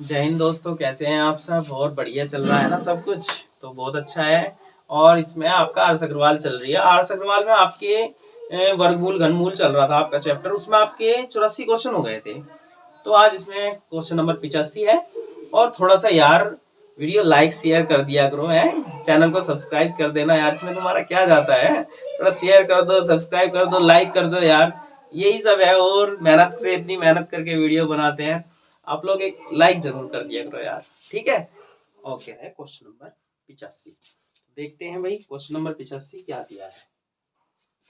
जय हिंद दोस्तों, कैसे हैं आप सब। और बढ़िया चल रहा है ना सब कुछ, तो बहुत अच्छा है। और इसमें आपका आर्स अग्रवाल चल रही है। आर्स अग्रवाल में आपके वर्गमूल घनमूल चल रहा था आपका चैप्टर, उसमें आपके 84 क्वेश्चन हो गए थे। तो आज इसमें क्वेश्चन नंबर 85 है। और थोड़ा सा यार वीडियो लाइक शेयर कर दिया करो, है चैनल को सब्सक्राइब कर देना यार। इसमें तुम्हारा क्या जाता है, थोड़ा शेयर कर दो, सब्सक्राइब कर दो, लाइक कर दो यार, यही सब है। और मेहनत से इतनी मेहनत करके वीडियो बनाते हैं, आप लोग एक लाइक जरूर कर दिया करो यार, ठीक है। ओके है क्वेश्चन नंबर 85। देखते हैं भाई क्वेश्चन नंबर 85 क्या दिया है।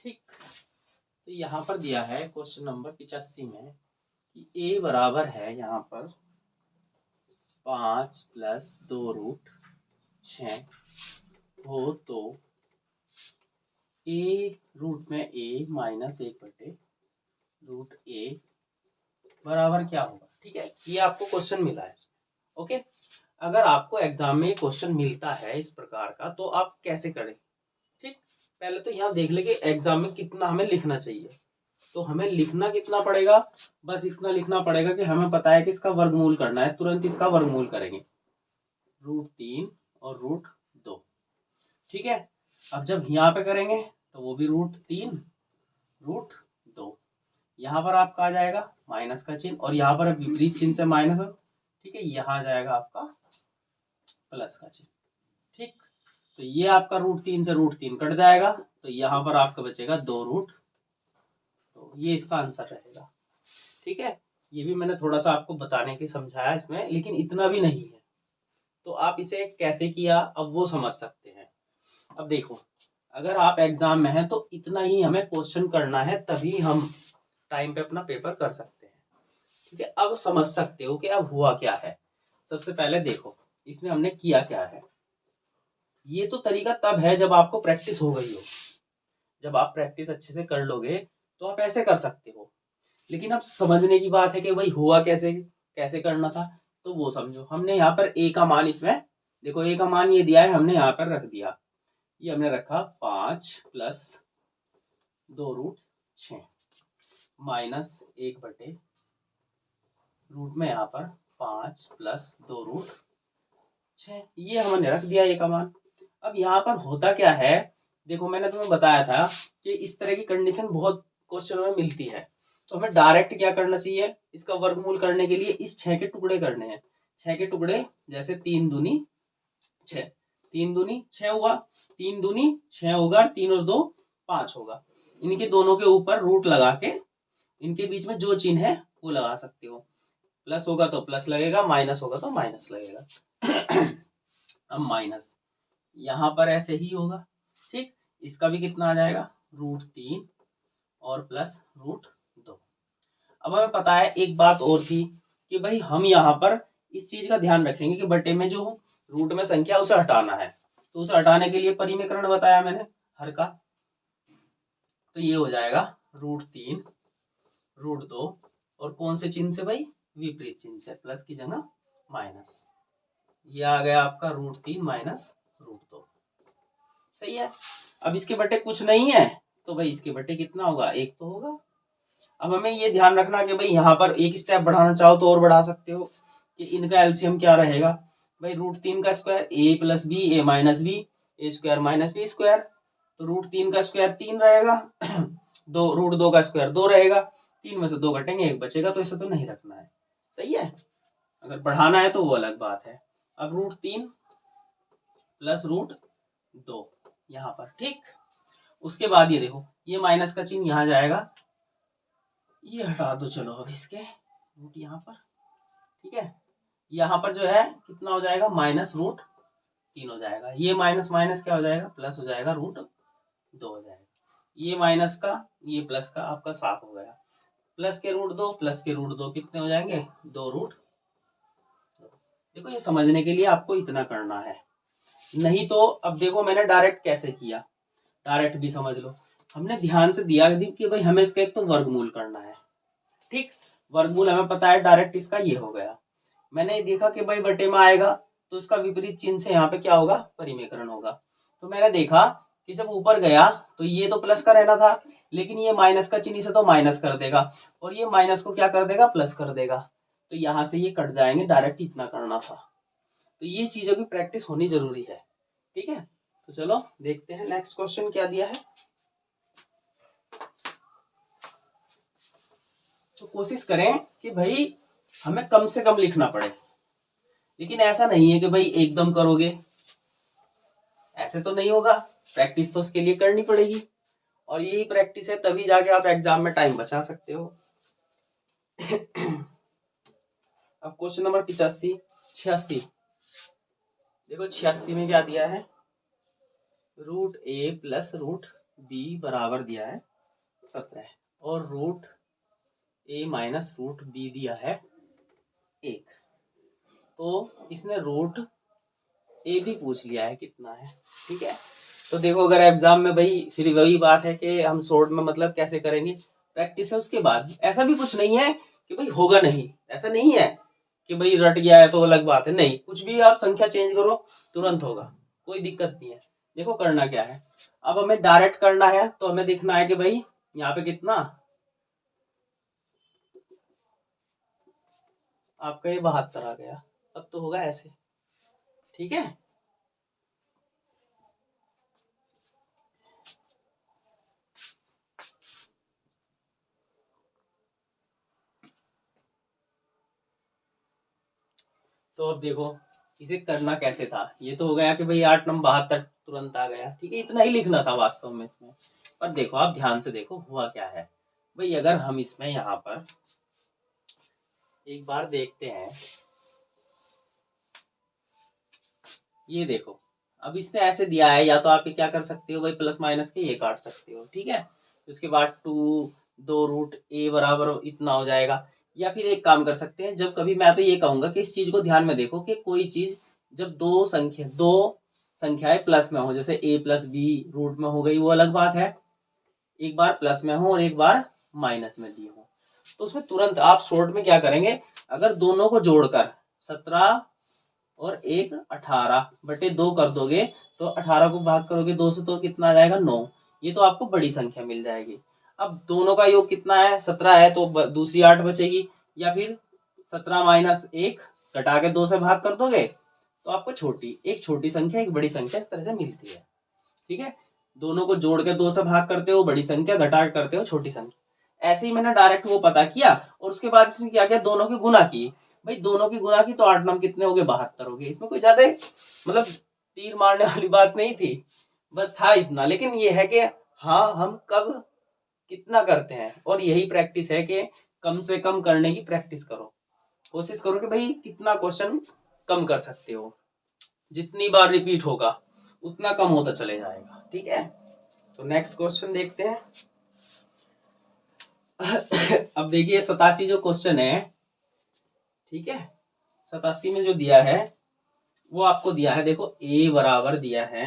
ठीक, तो यहाँ पर दिया है क्वेश्चन नंबर 85 में कि ए बराबर है यहाँ पर 5 + 2√6 हो तो ए रूट में ए माइनस 1/√a बराबर क्या होगा। ठीक है, ये आपको क्वेश्चन मिला है। ओके, अगर आपको एग्जाम में क्वेश्चन मिलता है इस प्रकार का तो आप कैसे करें। ठीक, पहले तो यहाँ देख ले कि एग्जाम में कितना हमें लिखना चाहिए। तो हमें लिखना कितना पड़ेगा, बस इतना लिखना पड़ेगा कि हमें पता है कि इसका वर्गमूल करना है, तुरंत इसका वर्गमूल करेंगे। √3 और √2। ठीक है, अब जब यहाँ पे करेंगे तो वो भी √3 √2। यहाँ पर आपका आ जाएगा माइनस का चिन्ह, और यहाँ पर विपरीत चिन्ह से माइनस हो। ठीक है, यहाँ आ जाएगा आपका प्लस का चिन्ह। ठीक, तो ये आपका √3 से √3 कट जाएगा, तो यहाँ पर आपका बचेगा 2√, तो ये इसका आंसर रहेगा। ठीक है, ये भी मैंने थोड़ा सा आपको बताने की समझाया इसमें, लेकिन इतना भी नहीं है। तो आप इसे कैसे किया अब वो समझ सकते हैं। अब देखो, अगर आप एग्जाम में हैं तो इतना ही हमें क्वेश्चन करना है, तभी हम टाइम पे अपना पेपर कर सकते हैं। ठीक है, अब समझ सकते हो कि अब हुआ क्या है। सबसे पहले देखो इसमें हमने किया क्या है। ये तो तरीका तब है जब आपको प्रैक्टिस हो गई हो। जब आप प्रैक्टिस अच्छे से कर लोगे तो आप ऐसे कर सकते हो। लेकिन अब समझने की बात है कि भाई हुआ कैसे, कैसे करना था, तो वो समझो। हमने यहाँ पर ए का मान, इसमें देखो ए का मान ये दिया है, हमने यहाँ पर रख दिया। ये हमने रखा 5 + 2√6 माइनस 1/, रूट में यहाँ पर 5 + 2√6, ये हमने रख दिया ए का मान। अब यहाँ पर होता क्या है, देखो मैंने तुम्हें बताया था कि इस तरह की कंडीशन बहुत क्वेश्चनों में मिलती है। तो हमें डायरेक्ट क्या करना चाहिए, इसका वर्गमूल करने के लिए इस 6 के टुकड़े करने हैं। 6 के टुकड़े, जैसे 3 दूनी 6, 3 दूनी 6 हुआ, 3 दूनी 6 होगा, 3 और 2 5 होगा। इनके दोनों के ऊपर रूट लगा के इनके बीच में जो चिन्ह है वो लगा सकते हो। प्लस होगा तो प्लस लगेगा, माइनस होगा तो माइनस लगेगा। अब माइनस यहाँ पर ऐसे ही होगा। ठीक, इसका भी कितना आ जाएगा, √3 और प्लस √2। अब हमें पता है एक बात और थी कि भाई हम यहाँ पर इस चीज का ध्यान रखेंगे कि बटे में जो रूट में संख्या उसे हटाना है। तो उसे हटाने के लिए परिमेकरण बताया मैंने हर का। तो ये हो जाएगा √3 √2, और कौन से चिन्ह से भाई, विपरीत चिन्ह से, प्लस की जगह माइनस। ये आ गया आपका √3 माइनस √2। सही है। अब इसके बटे कुछ नहीं है तो भाई इसके बटे कितना होगा, 1 तो होगा। अब हमें ये ध्यान रखना कि भाई यहाँ पर एक स्टेप बढ़ाना चाहो तो और बढ़ा सकते हो कि इनका एलसीएम क्या रहेगा। भाई √3 का square a + b a - b, a² - b²। तो √3 का स्क्वायर 3 रहेगा, √2 का स्क्वायर 2 रहेगा, 3 में से 2 घटेंगे 1 बचेगा, तो इसे तो नहीं रखना है। सही है, अगर बढ़ाना है तो वो अलग बात है। अब √3 + √2 यहाँ पर। ठीक, उसके बाद ये देखो ये माइनस का चिन्ह यहाँ जाएगा, ये हटा दो। चलो अब इसके रूट यहाँ पर। ठीक है, यहाँ पर जो है कितना हो जाएगा, -√3 हो जाएगा। ये माइनस माइनस क्या हो जाएगा, प्लस हो जाएगा, √2 हो जाएगा। ये माइनस का ये प्लस का आपका साफ हो गया। प्लस के √2 प्लस के √2 कितने हो जाएंगे, 2√2। देखो ये समझने के लिए आपको इतना करना है, नहीं तो अब देखो मैंने डायरेक्ट कैसे किया, डायरेक्ट भी समझ लो। हमने ध्यान से दिया कि भाई हमें इसका एक तो वर्गमूल करना है। ठीक, वर्गमूल हमें पता है डायरेक्ट इसका ये हो गया। मैंने देखा कि भाई बटे में आएगा तो उसका विपरीत चिन्ह से यहाँ पे क्या होगा, परिमेकरण होगा। तो मैंने देखा कि जब ऊपर गया तो ये तो प्लस का रहना था, लेकिन ये माइनस का चिन्ह से तो माइनस कर देगा, और ये माइनस को क्या कर देगा, प्लस कर देगा। तो यहाँ से ये कट जाएंगे, डायरेक्ट इतना करना था। तो ये चीज़ों की प्रैक्टिस होनी जरूरी है, ठीक है। तो चलो देखते हैं नेक्स्ट क्वेश्चन क्या दिया है। तो कोशिश करें कि भाई हमें कम से कम लिखना पड़े, लेकिन ऐसा नहीं है कि भाई एकदम करोगे, ऐसे तो नहीं होगा। प्रैक्टिस तो उसके लिए करनी पड़ेगी, और यही प्रैक्टिस है, तभी जाके आप एग्जाम में टाइम बचा सकते हो। अब क्वेश्चन नंबर 86 देखो 86 में क्या दिया है, रूट ए प्लस रूट बी बराबर दिया है 17 और रूट ए माइनस रूट बी दिया है 1। तो इसने रूट ए भी पूछ लिया है कितना है, ठीक है। तो देखो अगर एग्जाम में भाई फिर वही बात है कि हम शॉर्ट में मतलब कैसे करेंगे, प्रैक्टिस है उसके बाद। ऐसा भी कुछ नहीं है कि भाई होगा नहीं, ऐसा नहीं है कि भाई रट गया है तो अलग बात है, नहीं, कुछ भी आप संख्या चेंज करो तुरंत होगा, कोई दिक्कत नहीं है। देखो करना क्या है, अब हमें डायरेक्ट करना है, तो हमें देखना है कि भाई यहाँ पे कितना, आपका ये 72 आ गया। अब तो होगा ऐसे, ठीक है। तो अब देखो इसे करना कैसे था, ये तो हो गया कि भाई 8 नंबर 72 तुरंत आ गया, ठीक है, इतना ही लिखना था वास्तव में इसमें। पर देखो आप ध्यान से देखो हुआ क्या है भाई, अगर हम इसमें यहाँ पर एक बार देखते हैं, ये देखो अब इसने ऐसे दिया है, या तो आप क्या कर सकते हो भाई प्लस माइनस के ये काट सकते हो, ठीक है। उसके बाद 2 रूट ए बराबर इतना हो जाएगा। या फिर एक काम कर सकते हैं, जब कभी मैं तो ये कहूंगा कि इस चीज को ध्यान में देखो कि कोई चीज जब दो संख्याएं प्लस में हो, जैसे ए प्लस बी रूट में हो गई, वो अलग बात है, एक बार प्लस में हो और एक बार माइनस में दी हो, तो उसमें तुरंत आप शॉर्ट में क्या करेंगे, अगर दोनों को जोड़कर 17 और एक 18/2 कर दोगे, तो 18 को भाग करोगे 2 से तो कितना आ जाएगा 9, ये तो आपको बड़ी संख्या मिल जाएगी। अब दोनों का योग कितना है 17 है, तो दूसरी 8 बचेगी, या फिर 17 माइनस 1 घटा के 2 से भाग कर दोगे, तो आपको एक छोटी संख्या एक बड़ी संख्या इस तरह से मिलती है, ठीक है। दोनों को जोड़ के 2 से भाग करते हो बड़ी संख्या, घटा के करते हो छोटी संख्या। ऐसे ही मैंने डायरेक्ट वो पता किया, और उसके बाद इसने क्या किया, दोनों की गुना की। भाई दोनों की गुना की तो 8 9 कितने हो गए 72 हो गए, इसमें कोई ज्यादा मतलब तीर मारने वाली बात नहीं थी, बस था इतना। लेकिन ये है कि हाँ हम कब कितना करते हैं, और यही प्रैक्टिस है कि कम से कम करने की प्रैक्टिस करो, कोशिश करो कि भाई कितना क्वेश्चन कम कर सकते हो, जितनी बार रिपीट होगा उतना कम होता चले जाएगा, ठीक है। तो नेक्स्ट क्वेश्चन देखते हैं। अब देखिए 87 जो क्वेश्चन है, ठीक है, 87 में जो दिया है वो आपको दिया है, देखो a बराबर दिया है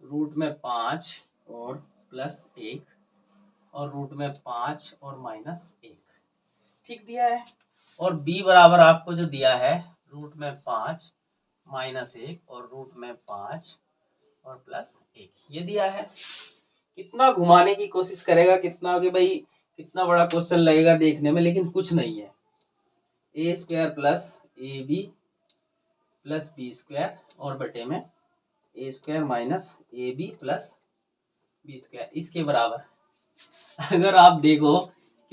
रूट में 5 और प्लस 1 और रूट में 5 और माइनस 1, ठीक दिया है। और b बराबर आपको जो दिया है रूट में 5 माइनस 1 और रूट में 5 और प्लस 1, ये दिया है। कितना घुमाने की कोशिश करेगा, कितना कि भाई कितना बड़ा क्वेश्चन लगेगा देखने में, लेकिन कुछ नहीं है। A square plus A B plus B square और बटे में A square minus A B plus B square, इसके बराबर। अगर आप देखो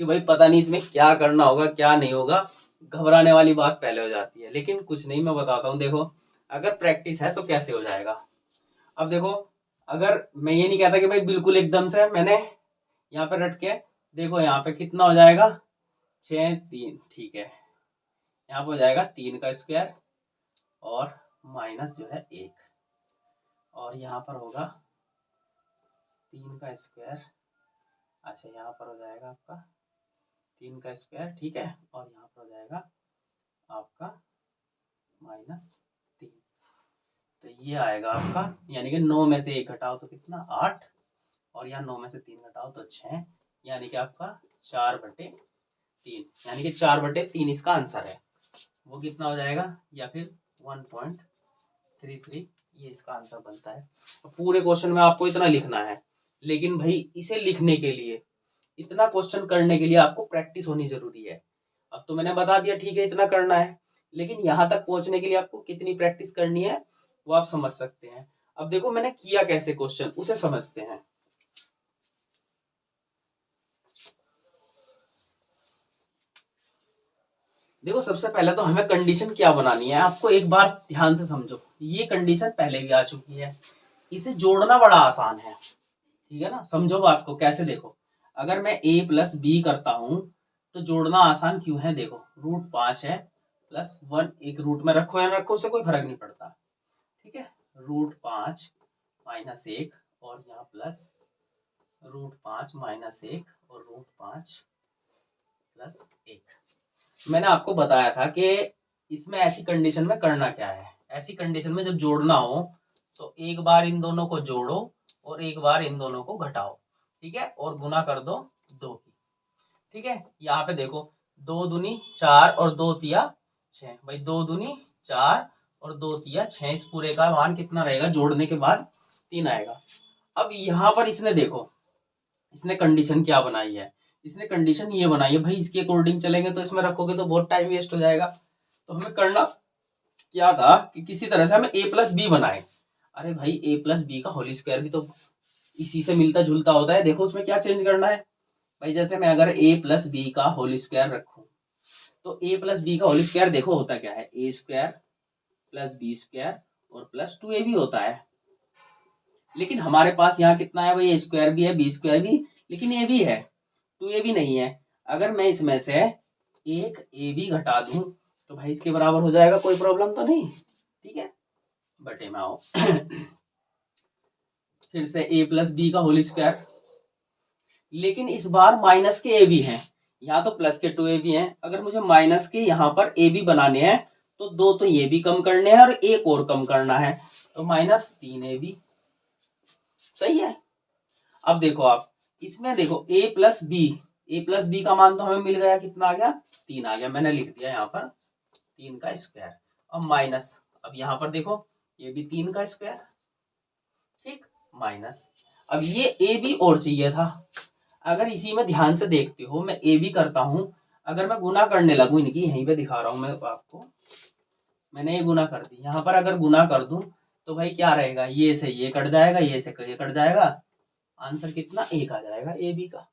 कि भाई पता नहीं इसमें क्या करना होगा क्या नहीं होगा, घबराने वाली बात पहले हो जाती है। लेकिन कुछ नहीं, मैं बताता हूँ, देखो अगर प्रैक्टिस है तो कैसे हो जाएगा। अब देखो अगर मैं ये नहीं कहता कि भाई बिल्कुल एकदम से मैंने यहाँ पे रट के, देखो यहाँ पे कितना हो जाएगा 6 3, ठीक है, यहाँ पे हो जाएगा 3 का स्क्वायर और माइनस जो है 1, और यहाँ पर होगा 3 का स्क्वायर, अच्छा यहाँ पर हो जाएगा आपका 3 का स्क्वायर, ठीक है, और यहाँ पर हो जाएगा आपका -3। तो ये आएगा आपका, यानी कि 9 में से 1 घटाओ तो कितना 8, और यहाँ 9 में से 3 घटाओ तो 6, यानी कि आपका 4/3, यानी कि 4/3 इसका आंसर है। वो कितना हो जाएगा, या फिर 1.33, ये इसका आंसर बनता है। पूरे क्वेश्चन में आपको इतना लिखना है, लेकिन भाई इसे लिखने के लिए, इतना क्वेश्चन करने के लिए आपको प्रैक्टिस होनी जरूरी है। अब अब तो मैंने बता दिया, ठीक है इतना करना है, लेकिन यहाँ तक पहुंचने के लिए आपको कितनी प्रैक्टिस करनी है वो आप समझ सकते हैं। अब देखो मैंने किया कैसे क्वेश्चन, उसे समझते हैं। देखो सबसे पहले तो हमें कंडीशन क्या बनानी है, आपको एक बार ध्यान से समझो। ये कंडीशन पहले भी आ चुकी है, इसे जोड़ना बड़ा आसान है, ठीक है ना। समझो बात को कैसे, देखो अगर मैं a प्लस बी करता हूं तो जोड़ना आसान क्यों है, देखो √5 है प्लस 1, एक रूट में रखो या रखो उससे कोई फर्क नहीं पड़ता, ठीक है। √5 माइनस 1 और यहाँ प्लस √5 माइनस 1 और √5 प्लस 1। मैंने आपको बताया था कि इसमें ऐसी कंडीशन में करना क्या है। ऐसी कंडीशन में जब जोड़ना हो तो एक बार इन दोनों को जोड़ो और एक बार इन दोनों को घटाओ, ठीक है, और गुना कर दो 2 की, ठीक है। यहाँ पे देखो 2 दूनी 4 और 2 तिया 6, भाई 2 दूनी 4 और 2 तिया 6, इस पूरे का मान कितना रहेगा, जोड़ने के बाद 3 आएगा। अब यहाँ पर इसने देखो, इसने कंडीशन क्या बनाई है, इसने कंडीशन ये बनाई है, भाई इसके अकॉर्डिंग चलेंगे तो इसमें रखोगे तो बहुत टाइम वेस्ट हो जाएगा। तो हमें करना क्या था कि किसी तरह से हमें a प्लस बी बनाए। अरे भाई a प्लस बी का होल स्क्वायर भी तो इसी से मिलता जुलता होता है। देखो उसमें क्या चेंज करना है भाई, जैसे मैं अगर a प्लस बी का होल स्क्वायर रखूं तो a प्लस बी का होल स्क्वायर देखो होता क्या है, a square plus B square और प्लस 2ab होता है। लेकिन हमारे पास यहाँ कितना है भाई, a स्क्वायर भी है बी स्क्वायर भी, लेकिन a भी है 2ab नहीं है। अगर मैं इसमें से एक ab घटा दूं तो भाई इसके बराबर हो जाएगा, कोई प्रॉब्लम तो नहीं, ठीक है। बटे में आओ फिर से a प्लस बी का होल स्क्वायर, लेकिन इस बार माइनस के a भी हैं, यहाँ तो प्लस के 2ab हैं। अगर मुझे माइनस के यहाँ पर a भी बनाने हैं तो 2 तो ये भी कम करने हैं और एक और कम करना है, तो -3ab, सही है। अब देखो आप इसमें देखो a प्लस बी का मान तो हमें मिल गया, कितना आ गया 3 आ गया, मैंने लिख दिया यहाँ पर 3 का स्क्वायर। अब माइनस, अब यहाँ पर देखो ये भी 3 का स्क्वायर, ठीक, माइनस। अब ये ए बी और चाहिए था। अगर इसी में ध्यान से देखते हो मैं ए बी करता हूं, अगर मैं गुना करने लगूं इनकी, यहीं पे दिखा रहा हूं मैं आपको, मैंने ये गुना कर दी, यहाँ पर अगर गुना कर दूं तो भाई क्या रहेगा, ये से ये कट जाएगा, ये से ये कट जाएगा, आंसर कितना 1 आ जाएगा ए बी का।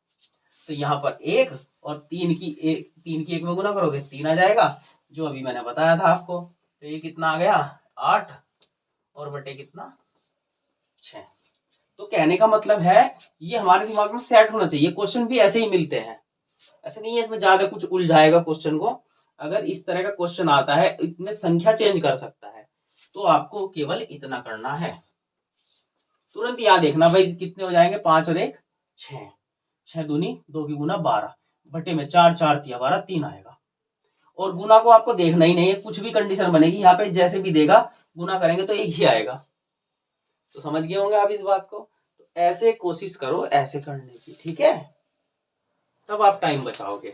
तो यहाँ पर 1 और 3 की 1 में गुना करोगे 3 आ जाएगा, जो अभी मैंने बताया था आपको। तो ये कितना आ गया 8 और बटे कितना 6। तो कहने का मतलब है ये हमारे दिमाग में सेट होना चाहिए, क्वेश्चन भी ऐसे ही मिलते हैं, ऐसे नहीं है इसमें ज्यादा कुछ उलझाएगा क्वेश्चन को। अगर इस तरह का क्वेश्चन आता है इसमें संख्या चेंज कर सकता है, तो आपको केवल इतना करना है, तुरंत याद देखना भाई कितने हो जाएंगे, 5 और 1 6, 6 दूनी 2 की गुना 12, बटे में 4 4 तिया 12 3 आएगा। और गुना को आपको देखना ही नहीं है, कुछ भी कंडीशन बनेगी यहाँ पे जैसे भी देगा गुना करेंगे तो एक ही आएगा। तो समझ गए होंगे आप इस बात को। तो ऐसे कोशिश करो ऐसे करने की, ठीक है, तब आप टाइम बचाओगे।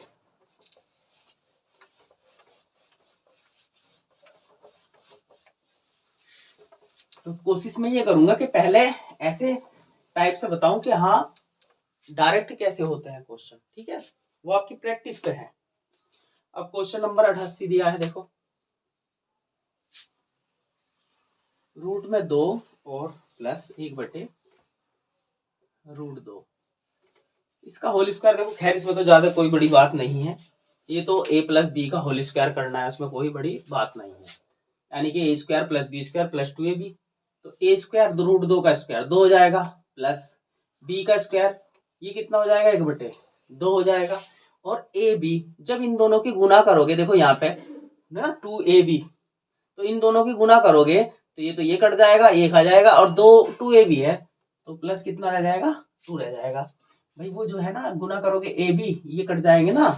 तो कोशिश में ये करूंगा कि पहले ऐसे टाइप से बताऊं कि हाँ डायरेक्ट कैसे होते हैं क्वेश्चन, ठीक है, वो आपकी प्रैक्टिस पे है। अब क्वेश्चन नंबर 88 दिया है, देखो रूट में 2 और प्लस 1 बटे √2, इसका होल स्क्वायर देखो, खैर इसमें तो ज्यादा कोई बड़ी बात नहीं है, ये तो a प्लस बी का होल स्क्वायर करना है, उसमें कोई बड़ी बात नहीं है, यानी कि a square plus B square plus 2ab। तो a स्क्वायर √2 का स्क्वायर 2 हो जाएगा, प्लस b का स्क्वायर ये कितना हो जाएगा 1 बटे 2 हो जाएगा, और ab जब इन दोनों की गुना करोगे, देखो यहाँ पे ना 2ab, तो इन दोनों की गुना करोगे तो ये कट जाएगा, 1 आ जाएगा, और 2ab है तो प्लस कितना रह जाएगा 2 रह जाएगा। भाई वो जो है ना गुना करोगे ए बी, ये कट जाएंगे ना,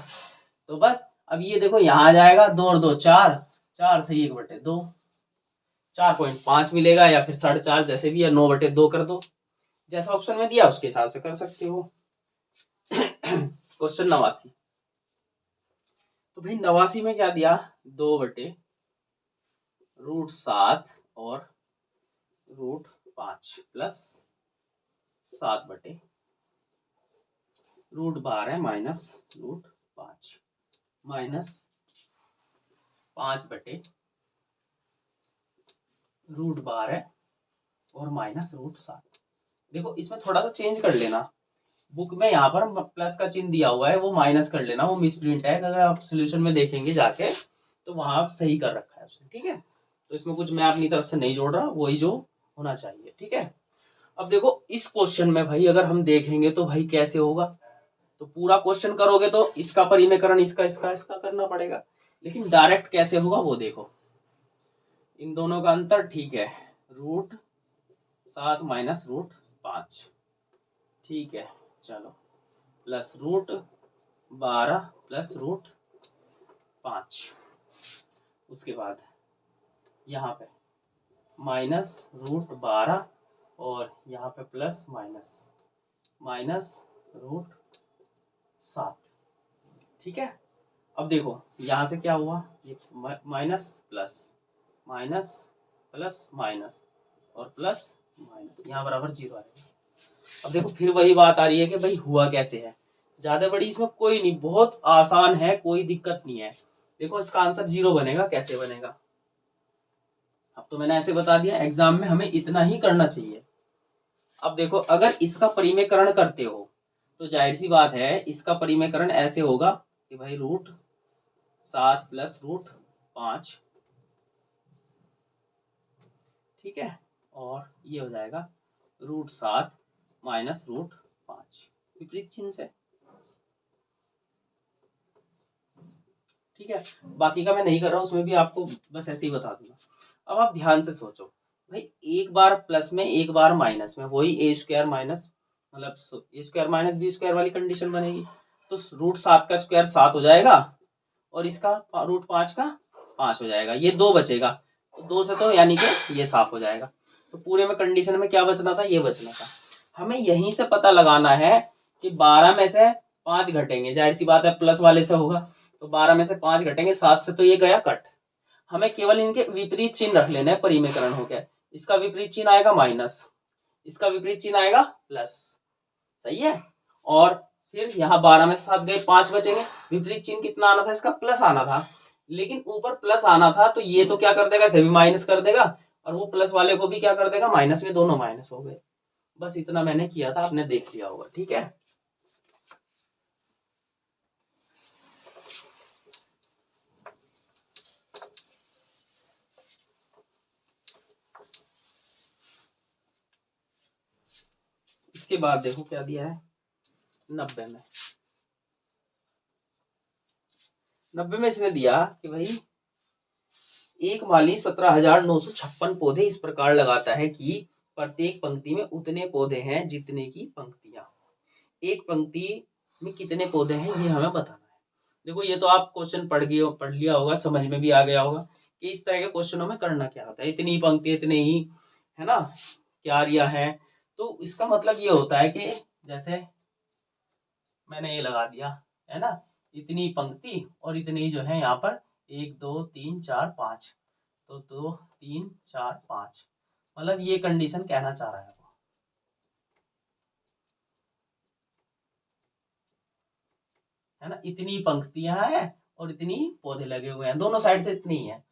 तो बस अब ये देखो यहाँ आ जाएगा 2 और 2 4, 4 से 1 बटे 2, 4.5 मिलेगा, या फिर 4.5 जैसे भी है, 9 बटे 2 कर दो, जैसा ऑप्शन में दिया उसके हिसाब से कर सकते हो। क्वेश्चन 89, तो भाई 89 में क्या दिया, 2 बटे √7 और √5 प्लस 7 बटे √12 माइनस √5 माइनस 5/√12 और -√7। देखो इसमें थोड़ा सा चेंज कर लेना, बुक में यहाँ पर प्लस का चिन्ह दिया हुआ है, वो माइनस कर लेना, वो मिसप्रिंट है। अगर आप सोल्यूशन में देखेंगे जाके तो वहां सही कर रखा है उसने, ठीक है। तो इसमें कुछ मैं अपनी तरफ से नहीं जोड़ रहा, वही जो होना चाहिए, ठीक है। अब देखो इस क्वेश्चन में भाई अगर हम देखेंगे तो भाई कैसे होगा, तो पूरा क्वेश्चन करोगे तो इसका परिमेयकरण इसका इसका इसका करना पड़ेगा, लेकिन डायरेक्ट कैसे होगा वो देखो। इन दोनों का अंतर ठीक है, √7 माइनस √5, ठीक है। चलो प्लस √12 प्लस √5, उसके बाद यहाँ पे -√12 और यहाँ पे प्लस -√7, ठीक है। अब देखो यहाँ से क्या हुआ, ये minus plus minus plus minus और प्लस माइनस, यहाँ बराबर 0 आएगा। अब देखो फिर वही बात आ रही है कि भाई हुआ कैसे है, ज्यादा बड़ी इसमें कोई नहीं, बहुत आसान है, कोई दिक्कत नहीं है। देखो इसका आंसर 0 बनेगा, कैसे बनेगा, अब तो मैंने ऐसे बता दिया, एग्जाम में हमें इतना ही करना चाहिए। अब देखो अगर इसका परिमेयकरण करते हो तो जाहिर सी बात है इसका परिमेयकरण ऐसे होगा कि भाई √7 प्लस √5, ठीक है, और ये हो जाएगा √7 माइनस √5, विपरीत चिन्ह से, ठीक है। बाकी का मैं नहीं कर रहा हूं, उसमें भी आपको बस ऐसे ही बता दूंगा। अब आप ध्यान से सोचो भाई, एक बार प्लस में एक बार माइनस में, वही a² माइनस मतलब a² माइनस b² वाली कंडीशन बनेगी। तो √7 का स्क्वायर 7 हो जाएगा और इसका √5 का 5 हो जाएगा, ये 2 बचेगा, तो 2 से तो यानी कि ये साफ हो जाएगा। तो पूरे में कंडीशन में क्या बचना था, ये बचना था। हमें यहीं से पता लगाना है कि 12 में से 5 घटेंगे, जाहिर सी बात है प्लस वाले से होगा, तो 12 में से 5 घटेंगे, 7 से तो ये गया कट। हमें केवल इनके विपरीत चिन्ह रख लेना है, परिमेयकरण हो गया। इसका विपरीत चिन्ह आएगा माइनस, इसका विपरीत चिन्ह आएगा प्लस, सही है। और फिर यहाँ 12 में से 7 गए, 5 बचेंगे, विपरीत चिन्ह कितना आना था, इसका प्लस आना था, लेकिन ऊपर प्लस आना था तो ये तो क्या कर देगा, इसे भी माइनस कर देगा, और वो प्लस वाले को भी क्या कर देगा, माइनस में, दोनों माइनस हो गए। बस इतना मैंने किया था, आपने देख लिया होगा, ठीक है। इसके बाद देखो क्या दिया है 90 में। 90 में इसने दिया कि भाई एक माली 17,956 पौधे इस प्रकार लगाता है कि प्रत्येक पंक्ति में उतने पौधे हैं जितने की पंक्तियां। एक पंक्ति में कितने पौधे हैं ये हमें बताना है। देखो ये तो आप क्वेश्चन पढ़ लिया होगा, समझ में भी आ गया होगा कि इस तरह के क्वेश्चनों में करना क्या होता है। इतनी पंक्ति, इतने ही, है ना, क्या रिया है, तो इसका मतलब ये होता है कि जैसे मैंने ये लगा दिया है ना, इतनी पंक्ति और इतनी जो है यहाँ पर 1 2 3 4 5, तो 2 3 4 5, मतलब ये कंडीशन कहना चाह रहा है वो, है ना। इतनी पंक्तियां हैं और इतनी पौधे लगे हुए हैं, दोनों साइड से इतनी है।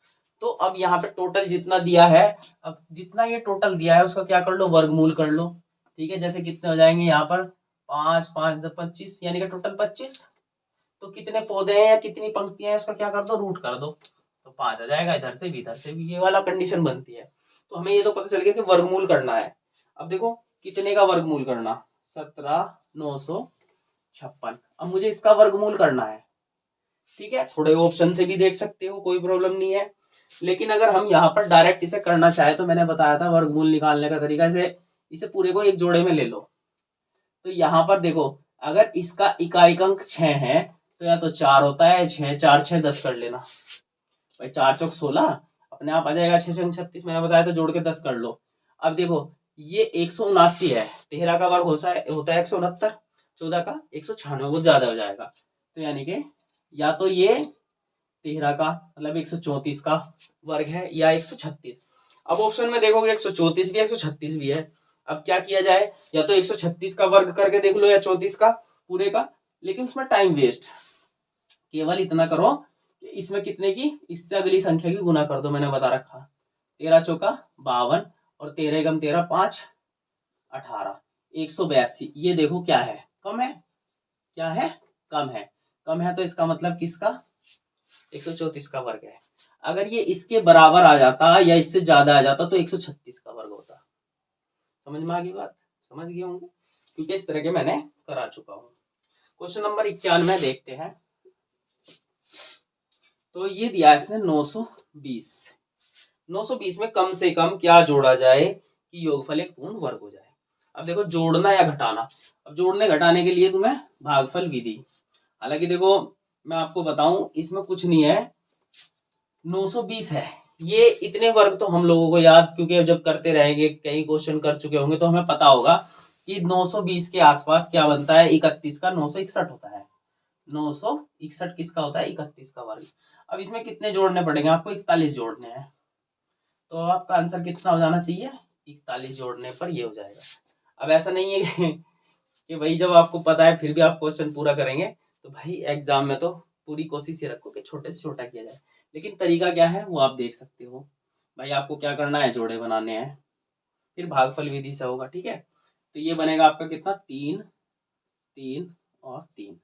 तो अब यहाँ पे टोटल जितना दिया है, अब जितना ये टोटल दिया है उसका क्या कर लो, वर्गमूल कर लो, ठीक है। जैसे कितने हो जाएंगे यहाँ पर 5 5 25, यानी कि टोटल 25। तो कितने पौधे हैं या कितनी पंक्तियां हैं उसका क्या कर दो, रूट कर दो, तो 5 आ जाएगा। इधर से भी इधर से भी ये वाला कंडीशन बनती है। तो हमें ये तो पता चल गया कि वर्गमूल करना है। अब देखो कितने का वर्गमूल करना, 17,956। अब मुझे इसका वर्गमूल करना है, ठीक है। थोड़े ऑप्शन से भी देख सकते हो, कोई प्रॉब्लम नहीं है, लेकिन अगर हम यहाँ पर डायरेक्ट इसे करना चाहे तो मैंने बताया था वर्गमूल निकालने का तरीका, इसे पूरे को एक जोड़े में ले लो। तो यहाँ पर देखो अगर इसका इकाई अंक 6 है तो या तो 4 होता है, 6 4 6 10 कर लेना भाई, 4 चौक 16 अपने आप आ जाएगा, 6 6 36 मैंने बताया था, जोड़ के 10 कर लो। अब देखो ये 179 है, 13 का वर्ग होता है 169, 14 का 196, वो ज्यादा हो जाएगा, तो यानी कि या तो ये 13 का मतलब 134 का वर्ग है या 136। अब ऑप्शन में देखोगे 134 भी 136 भी है। अब क्या किया जाए, या तो 136 का वर्ग करके देख लो या 34 का पूरे का, लेकिन उसमें टाइम वेस्ट। केवल इतना करो इसमें कितने की, इससे अगली संख्या की गुना कर दो, मैंने बता रखा। 13 चौका 52 और 13 गम 13 5 18 182। ये देखो क्या है, कम है, क्या है, कम है। कम है तो इसका मतलब किसका, 134 का वर्ग है। अगर ये इसके बराबर आ जाता या इससे ज्यादा आ जाता तो 136 का वर्ग होता। समझ में आ गई बात, समझ गए होंगे, क्योंकि इस तरह के मैंने करा चुका हूं। क्वेश्चन नंबर 91 देखते हैं। तो ये दिया इसने 920। 920 में कम से कम क्या जोड़ा जाए कि योगफल एक पूर्ण वर्ग हो जाए। अब देखो जोड़ना या घटाना, अब जोड़ने घटाने के लिए तुम्हें भागफल विधि, हालांकि देखो मैं आपको बताऊं इसमें कुछ नहीं है, 920 है, ये इतने वर्ग तो हम लोगों को याद, क्योंकि जब करते रहेंगे कई क्वेश्चन कर चुके होंगे तो हमें पता होगा कि 920 के आसपास क्या बनता है, 31 का 961 होता है। 961 किसका होता है, 31 का वर्ग। अब इसमें कितने जोड़ने पड़ेंगे आपको, 41 जोड़ने हैं। तो आपका आंसर कितना हो जाना चाहिए, 41 जोड़ने पर ये हो जाएगा। अब ऐसा नहीं है कि भाई जब आपको पता है फिर भी आप क्वेश्चन पूरा करेंगे, तो भाई एग्जाम में तो पूरी कोशिश ये रखो कि छोटे से छोटा किया जाए, लेकिन तरीका क्या है वो आप देख सकते हो। भाई आपको क्या करना है, जोड़े बनाने हैं, फिर भागफल विधि से होगा, ठीक है। तो ये बनेगा आपका कितना, 3 3 और 3,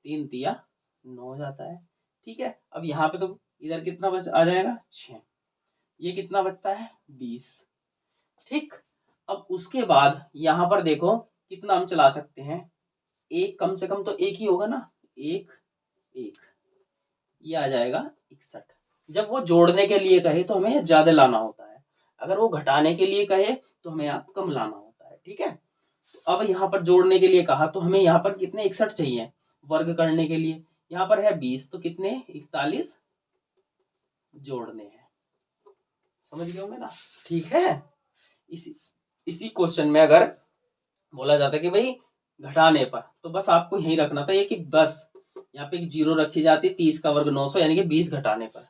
3 तिया 9 हो जाता है, ठीक है। अब यहाँ पे तो इधर कितना बच आ जाएगा 6, ये कितना बचता है 20, ठीक। अब उसके बाद यहाँ पर देखो कितना हम चला सकते हैं, एक कम से कम तो एक ही होगा ना, एक एक, ये आ जाएगा 61। जब वो जोड़ने के लिए कहे तो हमें ज्यादा लाना होता है, अगर वो घटाने के लिए कहे तो हमें यहाँ कम लाना होता है, ठीक है। तो अब यहाँ पर जोड़ने के लिए कहा तो हमें यहाँ पर कितने 61 चाहिए वर्ग करने के लिए, यहाँ पर है 20 तो कितने 41 जोड़ने हैं। समझ गए होंगे ना, ठीक है। इसी क्वेश्चन में अगर बोला जाता है कि भाई घटाने पर, तो बस आपको यही रखना था ये कि बस यहाँ पे एक जीरो रखी जाती, 30 का वर्ग 900 यानी कि 20 घटाने पर,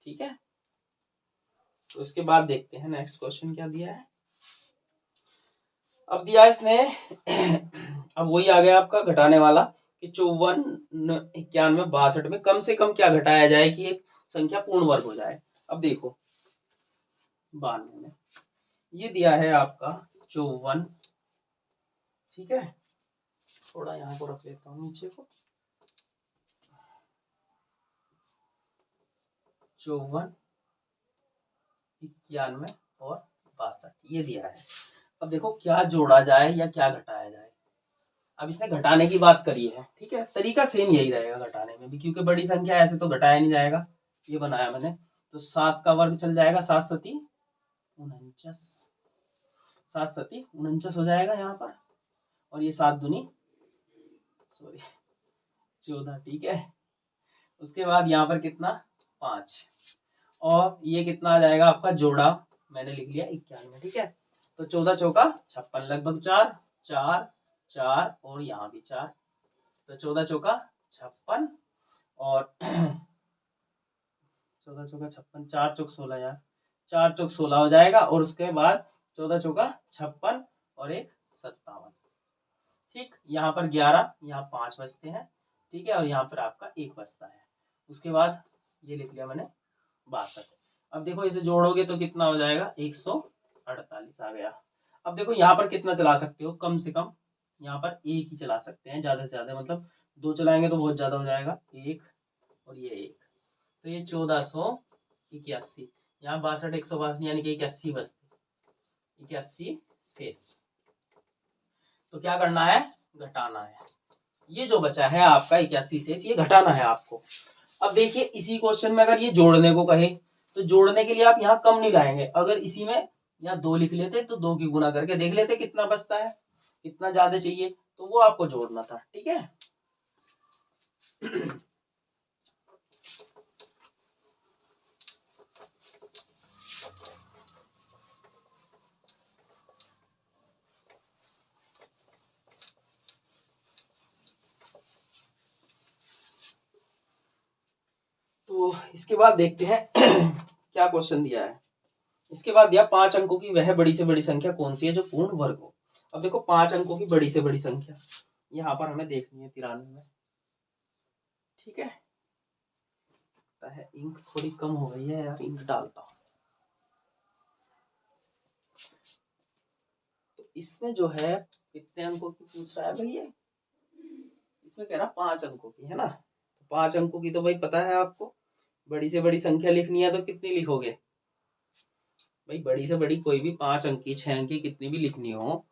ठीक है। तो इसके बाद देखते हैं नेक्स्ट क्वेश्चन क्या दिया है। अब दिया इसने अब वही आ गया आपका घटाने वाला कि 54 91 62 में कम से कम क्या घटाया जाए कि एक संख्या पूर्ण वर्ग हो जाए। अब देखो 92 में ये दिया है आपका 54, ठीक है। थोड़ा यहाँ को रख लेता हूँ नीचे को, 54 91 और 62 ये दिया है। अब देखो क्या जोड़ा जाए या क्या घटाया जाए। अब इसने घटाने की बात करी है, ठीक है, तरीका सेम यही रहेगा घटाने में भी, क्योंकि बड़ी संख्या ऐसे तो घटाया नहीं जाएगा। ये बनाया मैंने, तो 7 का वर्ग चल जाएगा, 7 सती 49, 7 सती 49 हो जाएगा यहाँ पर, और ये 7 दूनी सॉरी 14, ठीक है। उसके बाद यहाँ पर कितना 5, और ये कितना आ जाएगा आपका जोड़ा, मैंने लिख लिया 91, ठीक है। तो 14 चौका 56, लगभग 4 4 4 और यहाँ भी 4, तो 14 चौका 56 और 14 चौका 56, 4 चौक 16 यार, 4 चौक 16 हो जाएगा, और उसके बाद 14 चौका 56 और एक 57, ठीक। यहाँ पर 11, यहाँ 5 बचते हैं, ठीक है, और यहाँ पर आपका 1 बचता है। उसके बाद ये लिख लिया मैंने 62। अब देखो इसे जोड़ोगे तो कितना हो जाएगा 148 आ गया। अब देखो यहाँ पर कितना चला सकते हो, कम से कम यहाँ पर एक ही चला सकते हैं, ज्यादा से ज्यादा, मतलब 2 चलाएंगे तो बहुत ज्यादा हो जाएगा, 1 और ये 1, तो ये 1481, यहाँ 62 162 यानी कि 81 बचते, 81 शेष। तो क्या करना है, घटाना है। ये जो बचा है आपका 81 शेष, ये घटाना है आपको। अब देखिए इसी क्वेश्चन में अगर ये जोड़ने को कहे तो जोड़ने के लिए आप यहाँ कम नहीं लाएंगे, अगर इसी में यहाँ 2 लिख लेते तो 2 की गुना करके देख लेते कितना बचता है, कितना ज्यादा चाहिए, तो वो आपको जोड़ना था, ठीक है। तो इसके बाद देखते हैं क्या क्वेश्चन दिया है। इसके बाद दिया 5 अंकों की वह बड़ी से बड़ी संख्या कौन सी है जो पूर्ण वर्ग हो। अब देखो 5 अंकों की बड़ी से बड़ी संख्या यहाँ पर हमें देखनी है 93 में, ठीक है। लगता है इंक थोड़ी कम हो गई है यार, इंक डालता हूँ। तो इसमें जो है कितने अंकों की पूछ रहा है भैया, इसमें कह रहा 5 अंकों की है ना। तो 5 अंकों की तो भाई पता है आपको, बड़ी से बड़ी संख्या लिखनी है तो कितनी लिखोगे भाई, बड़ी से बड़ी कोई भी 5 अंक की 6 अंक की कितनी भी लिखनी हो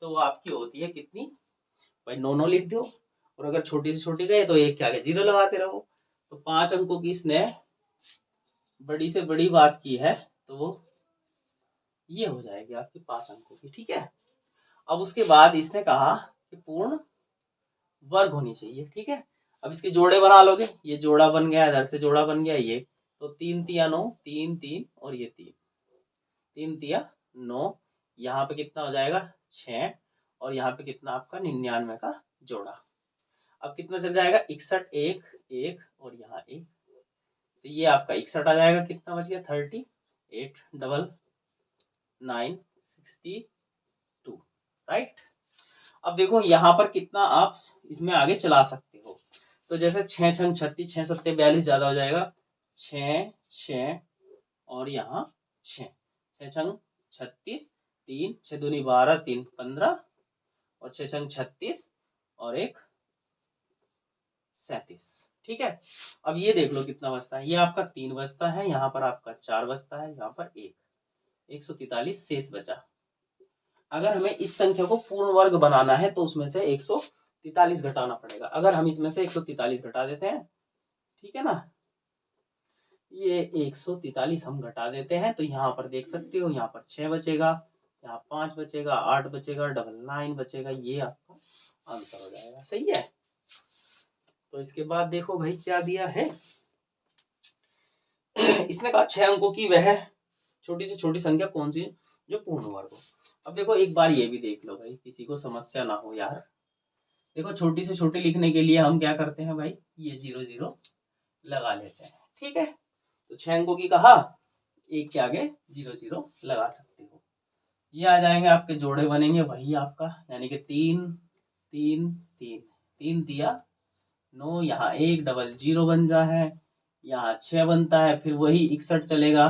तो वो आपकी होती है कितनी भाई, 9 लिख दो। और अगर छोटी से छोटी गए तो एक के आगे 0 लगाते रहो। तो 5 अंकों की इसने बड़ी से बड़ी बात की है तो वो ये हो जाएगी आपकी 5 अंकों की, ठीक है। अब उसके बाद इसने कहा कि पूर्ण वर्ग होनी चाहिए, ठीक है। अब इसके जोड़े बना लोगे, ये जोड़ा बन गया, इधर से जोड़ा बन गया ये, तो 3 तिया 9, 3 3 और ये 3, 3 तिया 9, यहाँ पे कितना हो जाएगा 6, और यहाँ पे कितना आपका 99 का जोड़ा। अब कितना चल जाएगा 61, 1 1 और यहाँ 1, तो ये आपका 61 आ जाएगा, कितना बच गया 38 डबल 9 62, राइट। अब देखो यहाँ पर कितना आप इसमें आगे चला सकते हो, तो जैसे 6 छंग 36, 6 सत्ते 42 ज्यादा हो जाएगा, 6 6 और यहाँ 6, 6 छंग 36, 3 6 दूनी 12, 3 15 और 6 छंग 36 और 1 37, ठीक है। अब ये देख लो कितना बचता है, ये आपका 3 बचता है, यहाँ पर आपका 4 बचता है, यहाँ पर 143 शेष बचा। अगर हमें इस संख्या को पूर्ण वर्ग बनाना है तो उसमें से 143 घटाना पड़ेगा। अगर हम इसमें से 143 घटा देते हैं, ठीक है ना, ये 143 हम घटा देते हैं तो यहाँ पर देख सकते हो, यहाँ पर 6 बचेगा, यहाँ 5 बचेगा, 8 बचेगा, डबल 9 बचेगा, ये आपका आंसर हो जाएगा, सही है। तो इसके बाद देखो भाई क्या दिया है, इसने कहा 6 अंकों की वह छोटी से छोटी संख्या कौन सी जो पूर्ण वर्ग हो। अब देखो एक बार ये भी देख लो भाई, किसी को समस्या ना हो यार। देखो छोटी से छोटी लिखने के लिए हम क्या करते हैं भाई, ये 0 0 लगा लेते हैं, ठीक है। तो 6 अंकों की कहा, एक के आगे 0 0 लगा सकते हो। ये आ जाएंगे आपके जोड़े बनेंगे वही आपका, यानी कि 3 3 3 3 दिया 9, यहाँ 1 डबल 0 बन जा है, यहाँ 6 बनता है, फिर वही 61 चलेगा,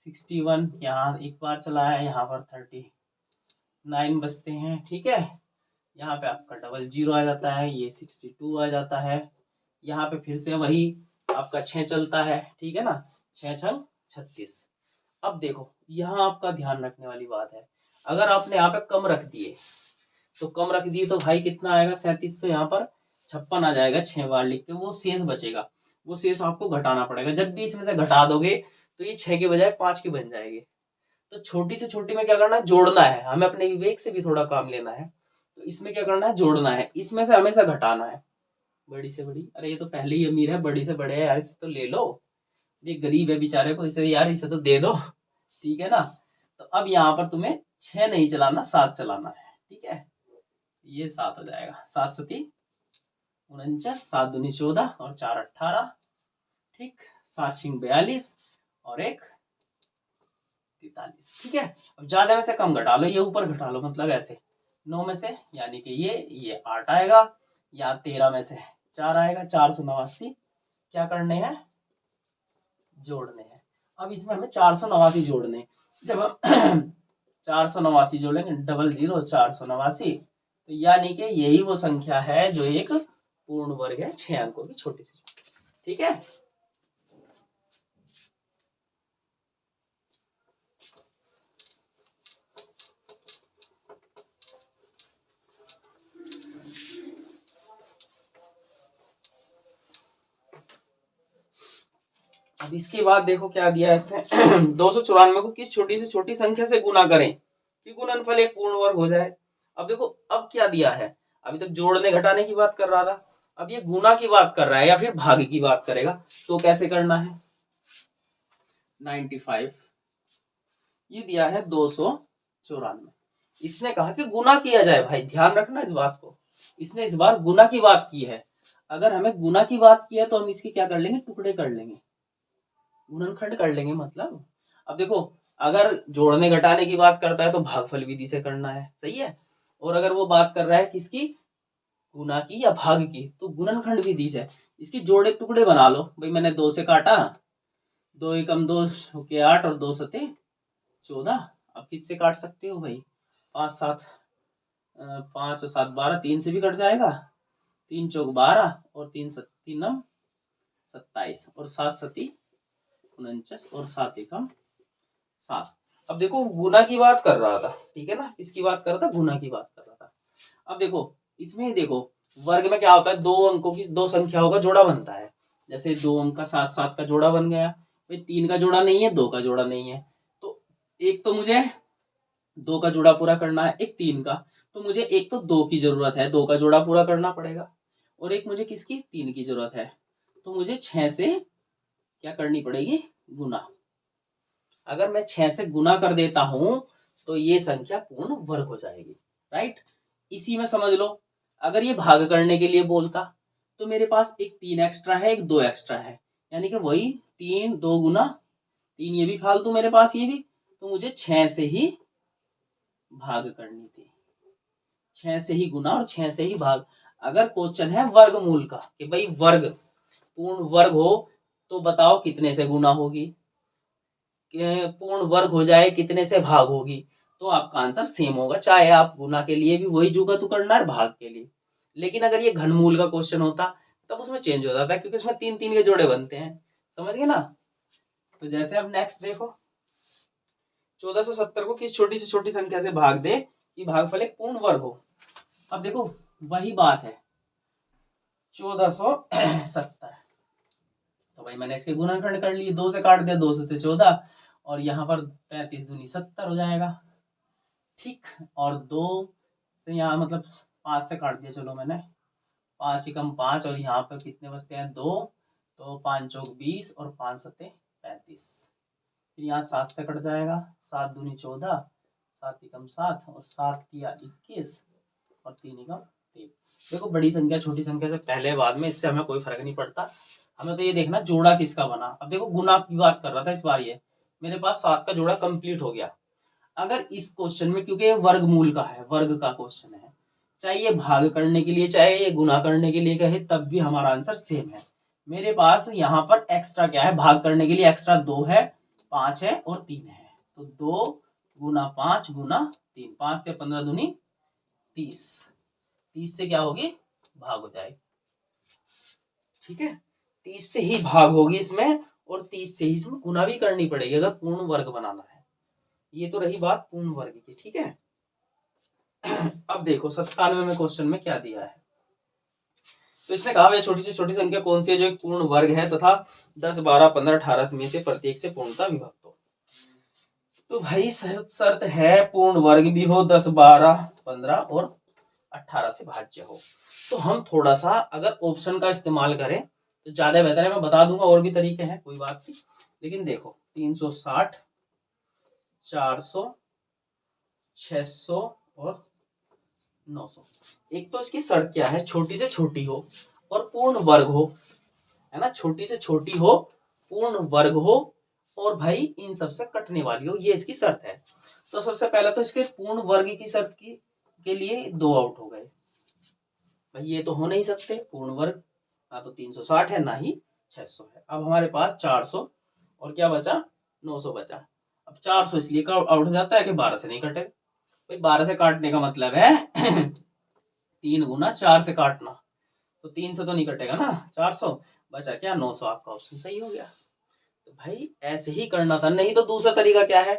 61 यहाँ एक बार चला है, यहाँ पर 39 बचते हैं, ठीक है। यहाँ पे आपका डबल 0 आ जाता है, ये 62 आ जाता है, यहाँ पे फिर से वही आपका 6 चलता है, ठीक है ना, 6 छंग 36। अब देखो यहाँ आपका ध्यान रखने वाली बात है, अगर आपने यहाँ पे कम रख दिए तो कम रख दिए तो भाई कितना आएगा 37, तो यहाँ पर 56 आ जाएगा, 6 बार लिख के वो शेष बचेगा, वो शेष आपको घटाना पड़ेगा। जब भी इसमें से घटा दोगे तो ये 6 के बजाय 5 के बन जाएंगे। तो छोटी से छोटी में क्या करना है, जोड़ना है, हमें अपने विवेक से भी थोड़ा काम लेना है। तो इसमें क्या करना है, जोड़ना है, इसमें से हमेशा घटाना है। बड़ी से बड़ी, अरे ये तो पहले ही अमीर है, बड़ी से बड़े है यार, इसे तो ले लो, ये गरीब है बेचारे को, इसे यार इसे तो दे दो, ठीक है ना। तो अब यहाँ पर तुम्हें 6 नहीं चलाना, 7 चलाना है, ठीक है। ये 7 हो जाएगा, 7 सती 49, 7 दूनी 14 और 4 18, ठीक, 7 छिंग 42 और 1 43, ठीक है। अब ज्यादा में से कम घटा लो, ये ऊपर घटा लो, मतलब ऐसे 9 में से यानी कि ये 8 आएगा, या 13 में से 4 आएगा, 489 क्या करने हैं, जोड़ने हैं। अब इसमें हमें 489 जोड़ने, जब हम 489 जोड़ेंगे, डबल 0 489, तो यानी कि यही वो संख्या है जो एक पूर्ण वर्ग है, 6 अंकों की छोटी सी, ठीक है। अब इसके बाद देखो क्या दिया है इसने 294 को किस छोटी से छोटी संख्या से गुना करें कि गुणनफल एक पूर्ण वर्ग हो जाए। अब देखो अब क्या दिया है, अभी तक जोड़ने घटाने की बात कर रहा था, अब ये गुना की बात कर रहा है या फिर भाग की बात करेगा, तो कैसे करना है। 95 ये दिया है 294, इसने कहा कि गुना किया जाए, भाई ध्यान रखना इस बात को, इसने इस बार गुना की बात की है। अगर हमें गुना की बात की है तो हम इसके क्या कर लेंगे, टुकड़े कर लेंगे, गुणनखंड कर लेंगे। मतलब अब देखो अगर जोड़ने घटाने की बात करता है तो भागफल विधि से करना है, सही है। और अगर वो बात कर रहा है किसकी, गुना की या भाग की, तो गुणनखंड विधि से, इसके जोड़े टुकड़े बना लो भाई। मैंने 2 से काटा, 2 एकम 2 के 8 और 2 सते 14। अब किससे काट सकते हो भाई? 5 7 5 और 7 12, 3 से भी कट जाएगा। 3 चौक 12 और 3 नम 27 और 7 सती 49 और 7 एकम 7। अब देखो गुना की बात कर रहा था, ठीक है ना, किसकी बात कर रहा था? गुना की बात कर रहा था। अब देखो इसमें देखो वर्ग में क्या होता है, 2 अंकों की 2 संख्याओं का जोड़ा बनता है। जैसे 2 अंक का 7 7 का जोड़ा बन गया भाई। 3 का जोड़ा नहीं है, 2 का जोड़ा नहीं है, तो एक तो मुझे 2 का जोड़ा पूरा करना है, एक 3 का। तो मुझे एक तो 2 की जरूरत है, 2 का जोड़ा पूरा करना पड़ेगा, और एक मुझे किसकी? 3 की जरूरत है। तो मुझे 6 से क्या करनी पड़ेगी? गुना। अगर मैं 6 से गुना कर देता हूं तो ये संख्या पूर्ण वर्ग हो जाएगी, राइट। इसी में समझ लो, अगर ये भाग करने के लिए बोलता तो मेरे पास एक 3 एक्स्ट्रा है, एक 2 एक्स्ट्रा है, यानी कि वही 3 2 गुना 3, ये भी फालतू मेरे पास, ये भी। तो मुझे 6 से ही भाग करनी थी, 6 से ही गुना और 6 से ही भाग। अगर क्वेश्चन है वर्गमूल का कि भाई वर्ग पूर्ण वर्ग हो तो बताओ कितने से गुना होगी, पूर्ण वर्ग हो जाए कितने से भाग होगी, तो आपका आंसर सेम होगा, चाहे आप गुना के लिए भी वही जुगत करना है, भाग के लिए। लेकिन अगर ये घनमूल का क्वेश्चन होता तब उसमें चेंज हो जाता है, क्योंकि उसमें 3 3 के जोड़े बनते हैं, समझ गए ना। तो जैसे अब नेक्स्ट देखो, 1470 को किस छोटी से छोटी संख्या से भाग दे कि भागफल एक पूर्ण वर्ग हो। अब देखो वही बात है, 1470, तो भाई मैंने इसके गुणनखंड कर लिए, 2 से काट दिया, 2 से 14, और यहाँ पर 35 दूनी 70 हो जाएगा, ठीक। और 2 से यहाँ मतलब 5 से काट दिया, चलो मैंने 5 एकम 5, और यहाँ पर कितने बचते हैं? 2, तो 5 चौक 20 और 5 सत्ते 35। फिर यहाँ 7 से कट जाएगा, 7 दूनी 14, 7 एकम 7 और 7 किया 21 और 3 एकम 3। देखो बड़ी संख्या छोटी संख्या से पहले बाद में इससे हमें कोई फर्क नहीं पड़ता, हमें तो ये देखना जोड़ा किसका बना। अब देखो गुना की बात कर रहा था इस बार, ये मेरे पास 7 का जोड़ा कंप्लीट हो गया। अगर इस क्वेश्चन में, क्योंकि ये वर्गमूल का है, वर्ग का क्वेश्चन है, चाहे ये भाग करने के लिए चाहे ये गुना करने के लिए कहे, तब भी हमारा आंसर सेम है। मेरे पास यहाँ पर एक्स्ट्रा क्या है? भाग करने के लिए एक्स्ट्रा 2 है, 5 है और 3 है। तो 2 गुना 5 गुना 3, 5 से 15 दूनी 30, 30 से क्या होगी? भाग हो जाएगी, ठीक है। 30 से ही भाग होगी इसमें, और 30 से ही इसमें गुना भी करनी पड़ेगी अगर पूर्ण वर्ग बनाना है। ये तो रही बात पूर्ण वर्ग की, ठीक है। अब देखो 97 में क्वेश्चन में क्या दिया है। तो इसने कहा वह छोटी से छोटी संख्या कौन सी है जो एक पूर्ण वर्ग है तथा 10 12 15 18 में से प्रत्येक से पूर्णतः विभक्त हो। तो भाई शर्त है पूर्ण वर्ग भी हो, 10 12 15 और 18 से भाज्य हो। तो हम थोड़ा सा अगर ऑप्शन का इस्तेमाल करें तो ज्यादा बेहतर है। मैं बता दूंगा और भी तरीके हैं, कोई बात नहीं, लेकिन देखो 360 400 600 और 900। एक तो इसकी शर्त क्या है? छोटी से छोटी हो और पूर्ण वर्ग हो, है ना, छोटी से छोटी हो, पूर्ण वर्ग हो, और भाई इन सब से कटने वाली हो, ये इसकी शर्त है। तो सबसे पहले तो इसके पूर्ण वर्ग की शर्त की के लिए 2 आउट हो गए भाई, ये तो हो नहीं सकते पूर्ण वर्ग, ना तो 360 है ना ही 600 है। अब हमारे पास 400 और क्या बचा? 900 बचा। अब 400 इसलिए आउट हो जाता है कि 12 से नहीं कटे भाई, 12 से काटने का मतलब है 3 गुना 4 से काटना, तो 3 से तो नहीं कटेगा ना, 400 बचा क्या? 900। आपका ऑप्शन सही हो गया। तो भाई ऐसे ही करना था, नहीं तो दूसरा तरीका क्या है?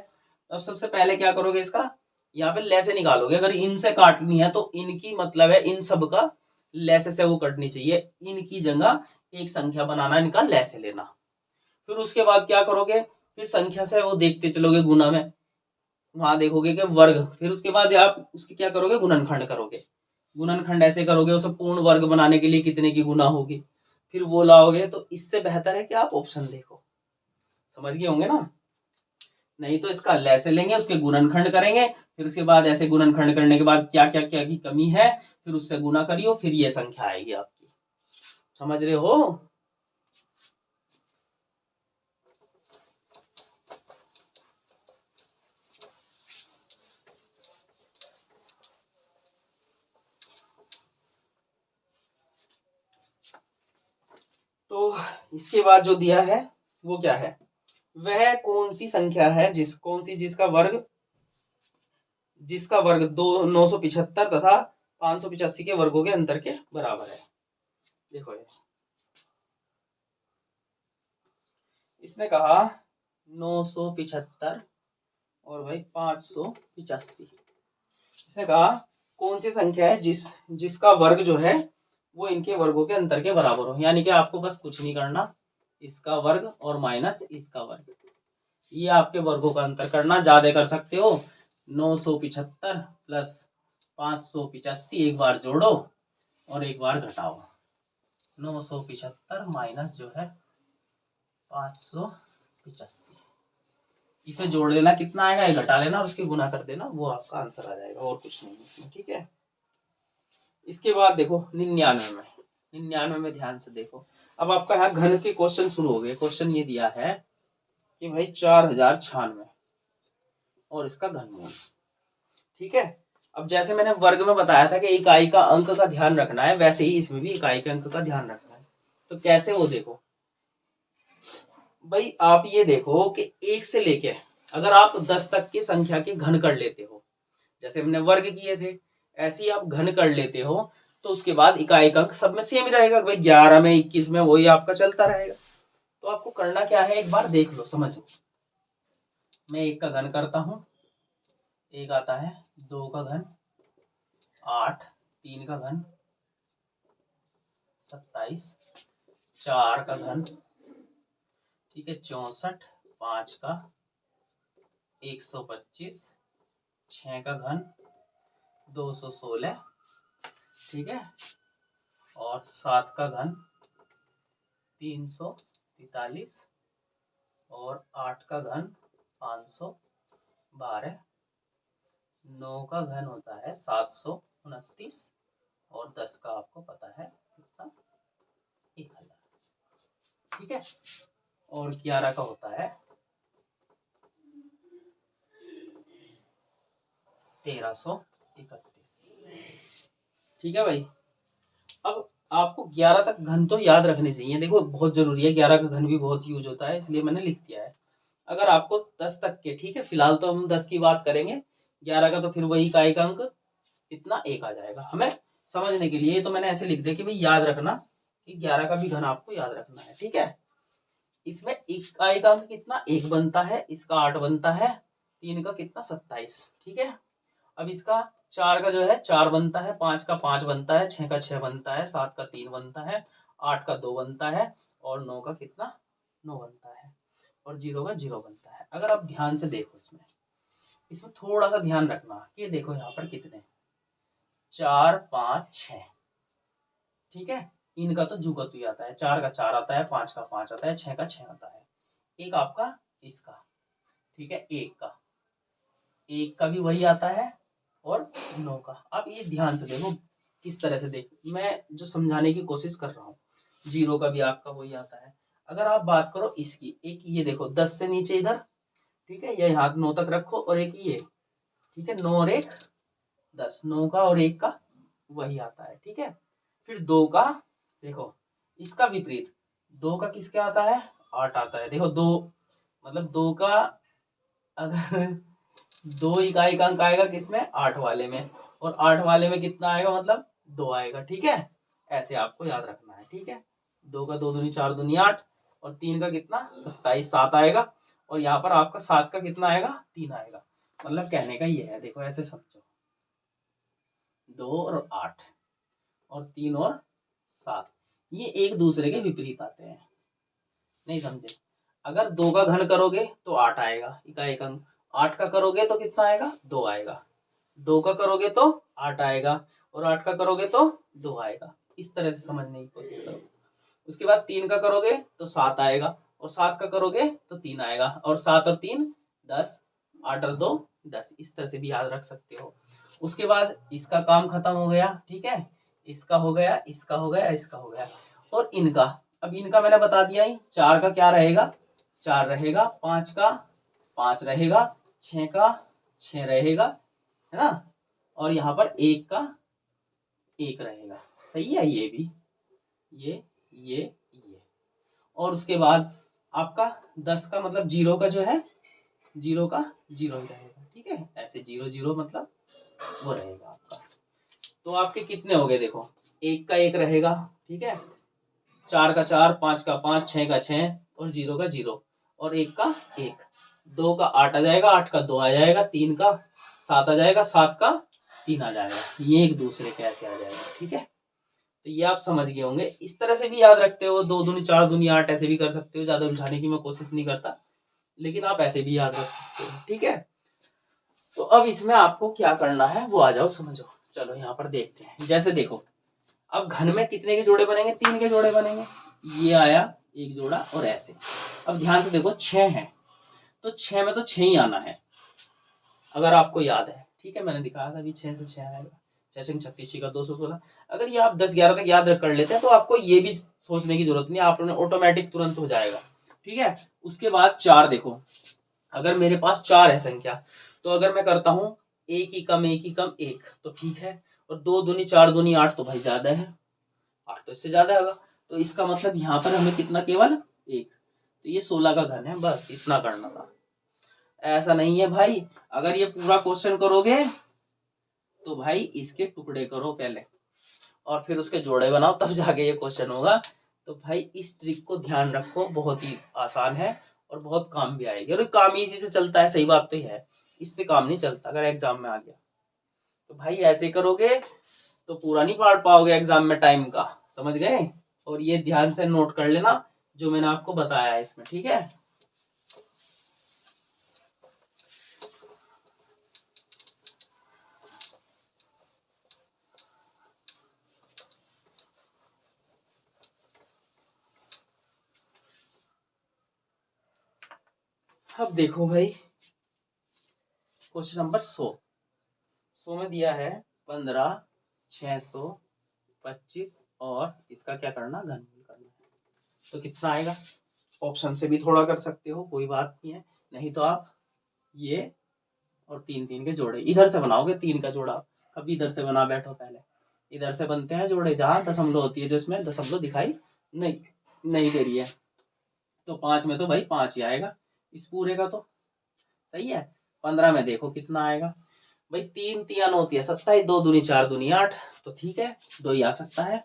अब सबसे पहले क्या करोगे, इसका यहाँ पे लेसे निकालोगे। अगर इनसे काटनी है तो इनकी मतलब है इन सब का लेसे से वो कटनी चाहिए, इनकी जगह एक संख्या बनाना, इनका लेसे लेना। फिर उसके बाद क्या करोगे? फिर संख्या से वो देखते चलोगे गुना में, वहां देखोगे कि वर्ग, फिर उसके बाद आप उसकी क्या करोगे? गुणनखंड करोगे। गुणनखंड ऐसे करोगे उसे पूर्ण वर्ग बनाने के लिए कितने की गुना होगी, फिर वो लाओगे। तो इससे बेहतर है कि आप ऑप्शन देखो, समझ गए होंगे ना। नहीं तो इसका लैसे लेंगे, उसके गुणनखंड करेंगे, फिर उसके बाद ऐसे गुणनखंड करने के बाद क्या क्या क्या की कमी है, फिर उससे गुना करियो, फिर ये संख्या आएगी आपकी। समझ रहे हो? तो इसके बाद जो दिया है वो क्या है, वह कौन सी संख्या है जिसका वर्ग 975 तथा 585 के वर्गों के अंतर के बराबर है। देखो ये इसने कहा 975 और भाई 585। इसने कहा कौन सी संख्या है जिसका वर्ग जो है वो इनके वर्गों के अंतर के बराबर हो। यानी कि आपको बस कुछ नहीं करना, इसका वर्ग और माइनस इसका वर्ग, ये आपके वर्गों का अंतर करना। ज्यादा कर सकते हो, 975 प्लस 585 एक बार जोड़ो और एक बार घटाओ। 975 माइनस जो है 585, इसे जोड़ लेना, कितना आएगा ये घटा लेना और उसकी गुना कर देना, वो आपका आंसर आ जाएगा और कुछ नहीं इसमें। ठीक है, इसके बाद देखो 99 में ध्यान से देखो। अब आपका यहाँ घन के क्वेश्चन शुरू हो गए। क्वेश्चन ये दिया है कि भाई 4096 और इसका घनमूल। ठीक है, अब जैसे मैंने वर्ग में बताया था कि इकाई का अंक का ध्यान रखना है, वैसे ही इसमें भी इकाई के अंक का ध्यान रखना है। तो कैसे, वो देखो भाई, आप ये देखो कि 1 से लेके अगर आप 10 तक की संख्या के घन कर लेते हो, जैसे हमने वर्ग किए थे, ऐसे ही आप घन कर लेते हो, तो उसके बाद इकाई का अंक सब में सेम ही रहेगा। भाई 11 में 21 में वही आपका चलता रहेगा। तो आपको करना क्या है, एक बार देख लो, समझो। मैं 1 का घन करता हूं, 1 आता है, 2 का घन 8, 3 का घन 27, 4 का घन, ठीक है 64, 5 का 125, 6 का घन 216, ठीक है, और 7 का घन 343 और 8 का घन 512, 9 का घन होता है 729 और 10 का आपको पता है कितना, 1000। ठीक है, और 11 का होता है 1331। ठीक है भाई, अब आपको 11 तक घन तो याद रखने चाहिए। देखो बहुत जरूरी है, 11 का घन भी बहुत यूज होता है, इसलिए मैंने लिख दिया है। अगर आपको 10 तक के, ठीक है, फिलहाल तो हम 10 की बात करेंगे, 11 का तो फिर वही इकाई का अंक इतना 1 आ जाएगा। हमें समझने के लिए तो मैंने ऐसे लिख दिया कि भाई याद रखना कि 11 का भी घन आपको याद रखना है। ठीक है, इसमें इकाई का अंक कितना 1 बनता है, इसका 8 बनता है, 3 का कितना 27। ठीक है, अब इसका 4 का जो है 4 बनता है, 5 का 5 बनता है, 6 का 6 बनता है, 7 का 3 बनता है, 8 का 2 बनता है और 9 का कितना 9 बनता है और 0 का 0 बनता है। अगर आप ध्यान से देखो, इसमें थोड़ा सा ध्यान रखना कि देखो यहाँ पर कितने 4 5 6, ठीक है, इनका तो जुगत ही आता है, 4 का 4 आता है, 5 का 5 आता है, 6 का 6 आता है, एक आपका इसका, ठीक है, एक का भी वही आता है और 9 का। अब ये ध्यान से देखो किस तरह से देख, मैं जो समझाने की कोशिश कर रहा हूँ, 0 का भी आपका वही आता है। अगर आप बात करो इसकी, एक ये देखो 10 से नीचे इधर, ठीक है, ये हाथ 9 तक रखो और एक ये, ठीक है, 9 और 1 10, 9 का और 1 का वही आता है। ठीक है, फिर 2 का देखो इसका विपरीत, 2 का किसका आता है 8 आता है। देखो 2 मतलब 2 का अगर 2 इकाई का अंक आएगा किसमें 8 वाले में, और 8 वाले में कितना आएगा मतलब 2 आएगा। ठीक है, ऐसे आपको याद रखना है। ठीक है, 2 का 2 दूनी 4 दूनी 8 और 3 का कितना 27, 7 आएगा, और यहाँ पर आपका 7 का कितना आएगा 3 आएगा। मतलब कहने का ये है, देखो ऐसे समझो, 2 और 8 और 3 और 7 ये एक दूसरे के विपरीत आते हैं, नहीं समझे। अगर 2 का घन करोगे तो 8 आएगा इकाई का अंक, 8 का करोगे तो कितना आएगा 2 आएगा, 2 का करोगे तो 8 आएगा और 8 का करोगे तो 2 आएगा। इस तरह से समझने की कोशिश करो। उसके बाद 3 का करोगे तो 7 आएगा और 7 का करोगे तो 3 आएगा, और 7 और 3 10, 8 और 2 10, इस तरह से भी याद रख सकते हो। उसके बाद इसका काम खत्म हो गया। ठीक है, इसका हो गया, इसका हो गया, इसका हो गया, और इनका, अब इनका मैंने बता दिया ही, 4 का क्या रहेगा 4 रहेगा, 5 का 5 रहेगा, 6 का 6 रहेगा, है ना, और यहाँ पर 1 का 1 रहेगा। सही है, ये भी ये और उसके बाद आपका 10 का मतलब 0 का जो है 0 का 0 ही रहेगा, ठीक है। ऐसे 0 0 मतलब वो रहेगा आपका। तो आपके कितने हो गए देखो, 1 का 1 रहेगा, ठीक है, 4 का 4, 5 का 5, 6 का 6 और 0 का 0 और 1 का 1, 2 का 8 आ जाएगा, 8 का 2 आ जाएगा, 3 का 7 आ जाएगा, 7 का 3 आ जाएगा। ये एक दूसरे के ऐसे आ जाएगा, ठीक है। तो ये आप समझ गए होंगे। इस तरह से भी याद रखते हो, 2 दूनी 4 दूनी 8 ऐसे भी कर सकते हो, ज्यादा उलझाने की मैं कोशिश नहीं करता, लेकिन आप ऐसे भी याद रख सकते हो, ठीक है। तो अब इसमें आपको क्या करना है वो आ जाओ समझो। चलो यहाँ पर देखते हैं। जैसे देखो, अब घन में कितने के जोड़े बनेंगे, 3 के जोड़े बनेंगे। ये आया एक जोड़ा और ऐसे। अब ध्यान से देखो 6 है तो 6 में तो 6 ही आना है, अगर आपको याद है, ठीक है। मैंने दिखाया था अभी 6 से 6 आएगा, 6 36 का 216। अगर ये आप 10 11 तक याद कर लेते हैं तो आपको ये भी सोचने की जरूरत नहीं, आपने ऑटोमेटिक तुरंत हो जाएगा, ठीक है। उसके बाद 4 देखो, अगर मेरे पास 4 है संख्या, तो अगर मैं करता हूँ 1 ही कम 1 ही कम 1 तो ठीक है, और 2 दूनी 4 दूनी 8 तो भाई ज्यादा है, 8 तो इससे ज्यादा होगा। तो इसका मतलब यहाँ पर हमें कितना, केवल 1, तो ये 16 का घन है, बस इतना करना था। ऐसा नहीं है भाई, अगर ये पूरा क्वेश्चन करोगे तो भाई इसके टुकड़े करो पहले और फिर उसके जोड़े बनाओ, तब जाके ये क्वेश्चन होगा। तो भाई इस ट्रिक को ध्यान रखो, बहुत ही आसान है और बहुत काम भी आएगी, और काम ही इसी से चलता है, सही बात तो है, इससे काम नहीं चलता अगर एग्जाम में आ गया। तो भाई ऐसे करोगे तो पूरा नहीं पढ़ पाओगे एग्जाम में टाइम का, समझ गए। और ये ध्यान से नोट कर लेना जो मैंने आपको बताया है इसमें, ठीक है। अब देखो भाई क्वेश्चन नंबर 100 में दिया है 15, 625 और इसका क्या करना, घनमूल करना है। तो कितना आएगा, ऑप्शन से भी थोड़ा कर सकते हो, कोई बात नहीं है, नहीं तो आप ये और 3 3 के जोड़े इधर से बनाओगे, 3 का जोड़ा कभी इधर से बना बैठो, पहले इधर से बनते हैं जोड़े, जहां दशमलव होती है, जो इसमें दशमलव दिखाई नहीं नहीं दे रही है। तो 5 में तो भाई 5 ही आएगा इस पूरे का, तो सही है। 15 में देखो कितना आएगा भाई, 3 3 होती है 27, 2 दूनी 4 दूनी 8, तो ठीक है 2 ही आ सकता है।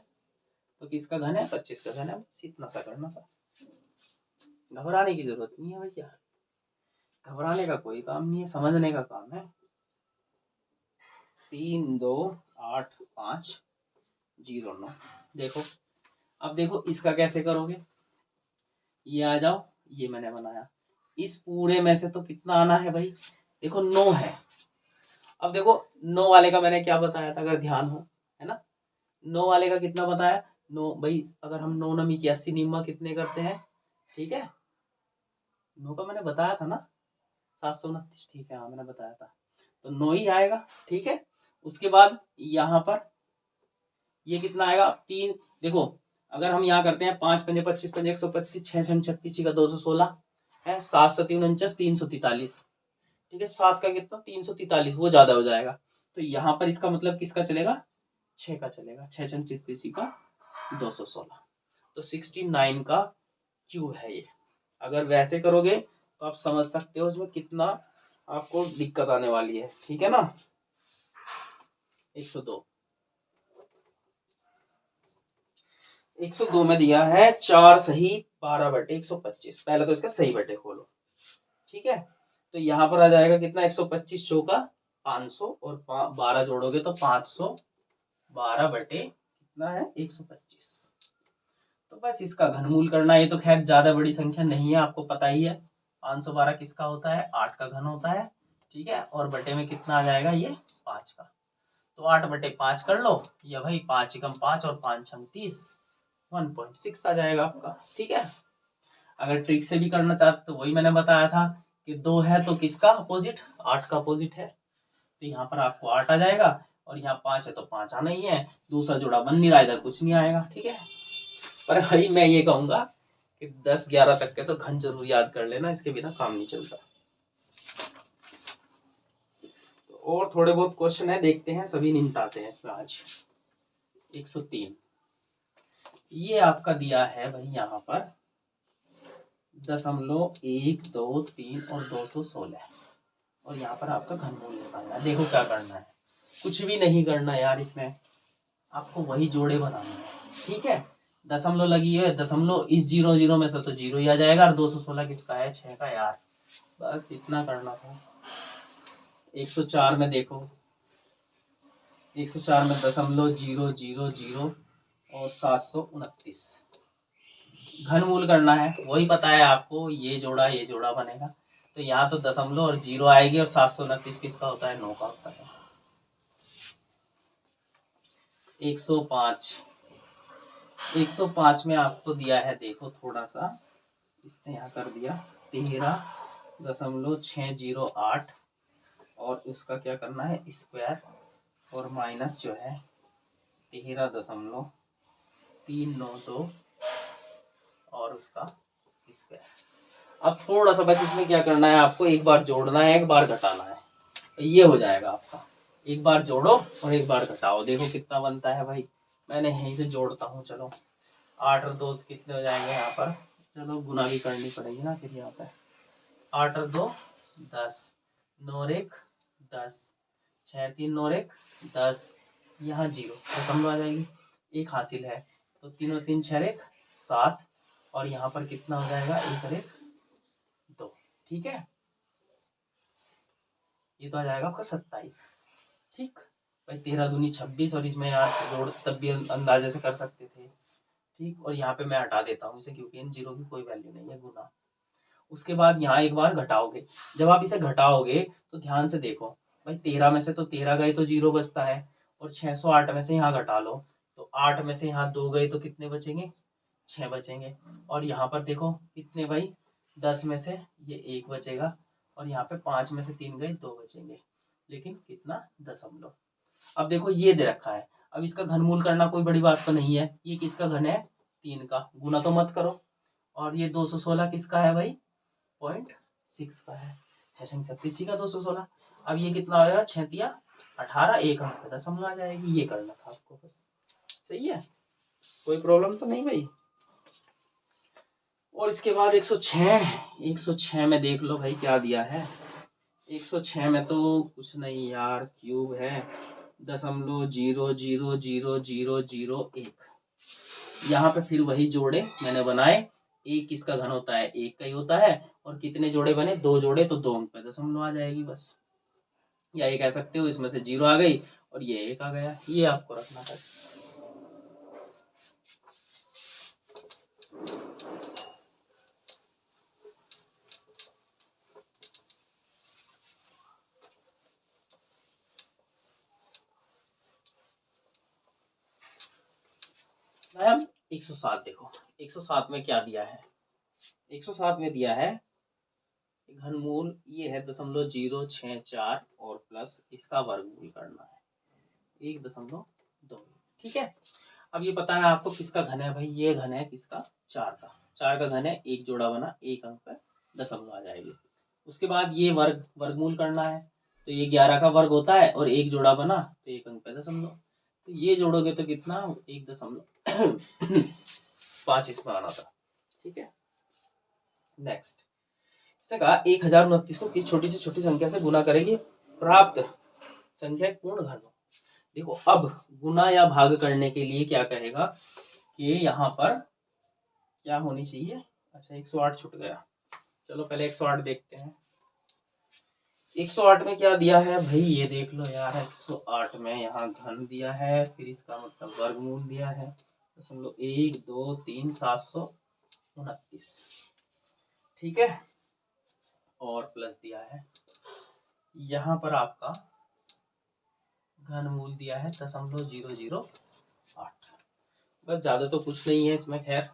तो किसका घन है, 25 का घन है, बस इतना सा करना था। घबराने की जरूरत नहीं है भैया, घबराने का कोई काम नहीं है, समझने का काम है। 3 2 8 5 0 9। देखो अब देखो इसका कैसे करोगे, ये आ जाओ, ये मैंने बनाया, इस पूरे में से तो कितना आना है भाई, देखो 9 है। अब देखो 9 वाले का मैंने क्या बताया था, अगर ध्यान हो, है ना, 9 वाले का कितना बताया, 9 भाई, अगर हम 9 नमी की 80 निम्मा कितने करते हैं, ठीक है, 9 का मैंने बताया था ना, 729, ठीक है, हाँ मैंने बताया था, तो 9 ही आएगा, ठीक है। उसके बाद यहाँ पर ये कितना आएगा, 3, देखो अगर हम यहाँ करते हैं 5 पंजे 25 पंजे 125, 6 36 का 216 है, 7 7 49 343, ठीक है, 7 का कितना 343, वो ज्यादा हो जाएगा। तो यहाँ पर इसका मतलब किसका चलेगा, 6 का चलेगा, 6 36 का 216, तो 69 का क्यूब है ये। अगर वैसे करोगे तो आप समझ सकते हो इसमें कितना आपको दिक्कत आने वाली है, ठीक है ना। 102 102 में दिया है 4 सही 12 बटे 125, पहले तो इसका सही बटे खोलो, ठीक है। तो यहाँ पर आ जाएगा कितना, 125 चौका 500 और 12 जोड़ोगे तो 512 बटे कितना है 125। तो बस इसका घनमूल करना, ये तो खैर ज्यादा बड़ी संख्या नहीं है, आपको पता ही है 512 किसका होता है, 8 का घन होता है, ठीक है। और बटे में कितना आ जाएगा, ये 5 का, तो 8 बटे 5 कर लो, या भाई 5 एकम 5 और 5 छंग 30, 1.6 आ जाएगा आपका, ठीक है। अगर ट्रिक से भी करना चाहते तो वही मैंने बताया था कि 2 है तो किसका अपोजिट, 8 का अपोजिट है, तो यहाँ पर आपको 8 आ जाएगा, और यहाँ 5 है तो 5 आना ही है, दूसरा जोड़ा बन नहीं रहा, इधर कुछ नहीं आएगा, ठीक है। पर भाई मैं ये कहूंगा कि 10 11 तक के तो घन जरूर याद कर लेना, इसके बिना काम नहीं चलता। तो और थोड़े बहुत क्वेश्चन है, देखते हैं, सभी निपटाते हैं इसमें आज। 103 ये आपका दिया है भाई यहाँ पर 0.123 और 216 और यहाँ पर आपका घनमूल निकालना है। देखो क्या करना है, कुछ भी नहीं करना यार, इसमें आपको वही जोड़े बनाने हैं। ठीक है, दशमलव लगी है, दशमलव इस 0 में से तो 0 ही आ जाएगा और 216 किसका है, 6 का यार। बस इतना करना था। 104 में देखो, 104 में 0.000 और 729 घनमूल करना है, वही पता है आपको, ये जोड़ा बनेगा। तो यहाँ तो दशमलव और 0 आएगी और 729 किसका होता है, 9 का होता है। 105 में आपको दिया है, देखो थोड़ा सा इसने यहाँ कर दिया 13.608 और उसका क्या करना है, स्क्वायर और माइनस जो है 13.392 और उसका स्क्वायर। अब थोड़ा सा बस इसमें क्या करना है, आपको एक बार जोड़ना है, एक बार घटाना है, ये हो जाएगा आपका। एक बार जोड़ो और एक बार घटाओ, देखो कितना बनता है भाई। मैंने यहीं से जोड़ता हूँ, चलो 8 और 2 कितने हो जाएंगे यहाँ पर, चलो गुना भी करनी पड़ेगी ना फिर यहाँ पर। 8 और 2 10, 9 और 1 10, 6 और 3 9 और 1 10, यहाँ 0 दशमलव आ जाएगी, एक हासिल है। तो 3 और 3 6 और 1 7 और यहाँ पर कितना हो जाएगा, 1 और 1 2। ठीक है, ये तो आ जाएगा आपका 27। ठीक भाई, 13 दूनी 26 और इसमें यार जोड़ तब भी अंदाजे से कर सकते थे। ठीक, और यहाँ पे मैं हटा देता हूँ इसे क्योंकि इन 0 की कोई वैल्यू नहीं है, गुना। उसके बाद यहाँ एक बार घटाओगे, जब आप इसे घटाओगे तो ध्यान से देखो भाई, 13 में से तो 13 गए तो 0 बचता है और 608 में से यहाँ घटा लो तो 8 में से यहाँ 2 गए तो कितने बचेंगे, 6 बचेंगे। और यहाँ पर देखो कितने भाई, 10 में से ये 1 बचेगा और यहाँ पे 5 में से 3 गए 2 बचेंगे, लेकिन कितना, दशमलव। अब देखो ये दे रखा है, अब इसका घनमूल करना कोई बड़ी बात तो नहीं है। ये किसका घन है, 3 का, गुना तो मत करो। और ये 216 किसका है भाई, 0.6 का है, 6 का 216। अब ये कितना होगा, 6 18, एक अंक पे दशमलव आ जाएगी। ये करना था आपको बस, सही है, कोई प्रॉब्लम तो नहीं भाई। और इसके बाद 106 में देख लो भाई क्या दिया है। 106 में तो कुछ नहीं यार, क्यूब है, 0.0000001। यहाँ पे फिर वही जोड़े मैंने बनाए, एक किसका घन होता है, एक का ही होता है। और कितने जोड़े बने, 2 जोड़े, तो 2 अंक पे दशमलव आ जाएगी बस। या ये कह सकते हो इसमें से 0 आ गई और ये 1 आ गया, ये आपको रखना था। अब 107 देखो, 107 में क्या दिया है, 107 में दिया है घनमूल, ये है 0.064 और प्लस इसका वर्गमूल करना है 1.2। ठीक है, अब ये पता है आपको किसका घन है भाई, ये घन है किसका, 4 का। 4 का घन है, एक जोड़ा बना, एक अंक पे दशमलव आ जाएगी। उसके बाद ये वर्गमूल करना है, तो ये 11 का वर्ग होता है और एक जोड़ा बना तो एक अंक पे दशमलव, तो ये जोड़ोगे तो कितना, 1.5 इसमें आना था। ठीक है, नेक्स्ट इसने कहा 1029 को किस छोटी से छोटी संख्या से गुना करेगी, प्राप्त संख्या पूर्ण घन हो। देखो अब गुना या भाग करने के लिए क्या कहेगा कि यहाँ पर क्या होनी चाहिए, अच्छा 108 छूट गया, चलो पहले 108 देखते हैं। 108 में क्या दिया है भाई, ये देख लो यार, 108 में यहाँ घन दिया है, फिर इसका मतलब वर्गमूल दिया है, 1.23729। ठीक है, और प्लस दिया है यहाँ पर आपका घनमूल दिया है 0.008। बस ज्यादा तो कुछ नहीं है इसमें। खैर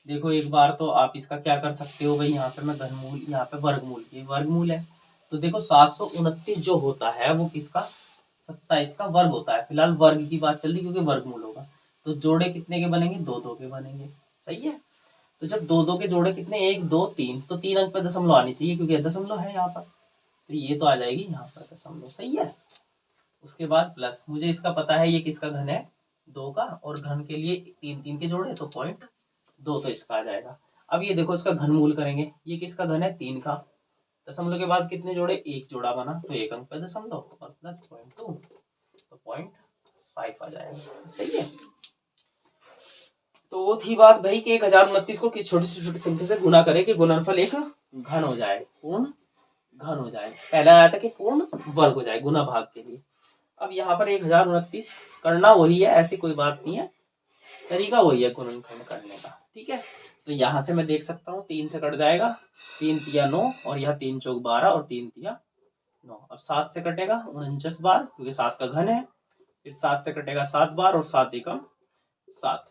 देखो एक बार तो आप इसका क्या कर सकते हो भाई, यहाँ पे मैं घनमूल, यहाँ पे वर्गमूल, ये वर्गमूल है तो देखो 729 जो होता है वो किसका, 27 का वर्ग होता है। फिलहाल वर्ग की बात चल रही क्योंकि वर्गमूल होगा, तो जोड़े कितने के बनेंगे, 2 के बनेंगे, सही है। तो जब 2 के जोड़े कितने, 1 2 3, तो 3 अंक पे दशमलव आनी चाहिए क्योंकि दशमलव है यहाँ पर, तो ये तो आ जाएगी यहाँ पर दशमलव, सही है। उसके बाद प्लस, मुझे इसका पता है ये किसका घन है, 2 का, और घन के लिए 3 के जोड़े तो 0.2, तो इसका आ जाएगा। अब ये देखो इसका घनमूल करेंगे, ये किसका घन है 3 का, दशमलव के बाद कितने जोड़े, एक जोड़ा बना तो एक अंक पे दशमलव और प्लस 0.2 तो 0.5 आ जाएगा। सही है। तो वो थी बात भाई कि 1029 को किस छोटी से छोटी संख्या से गुना करें कि गुणनफल एक घन हो जाए, पूर्ण घन हो जाए। पहला आया था कि पूर्ण वर्ग हो जाए गुना भाग के लिए। अब यहाँ पर 1029 करना वही है, ऐसी कोई बात नहीं है, तरीका वही है गुणनखंड करने का। ठीक है, तो यहाँ से मैं देख सकता हूँ 3 से कट जाएगा, 3 तिया 9 और यहाँ 3 चौक 12 और 3 तिया 9। अब 7 से कटेगा 49 बार क्योंकि 7 का घन है, फिर 7 से कटेगा 7 बार और 7 एकम 7।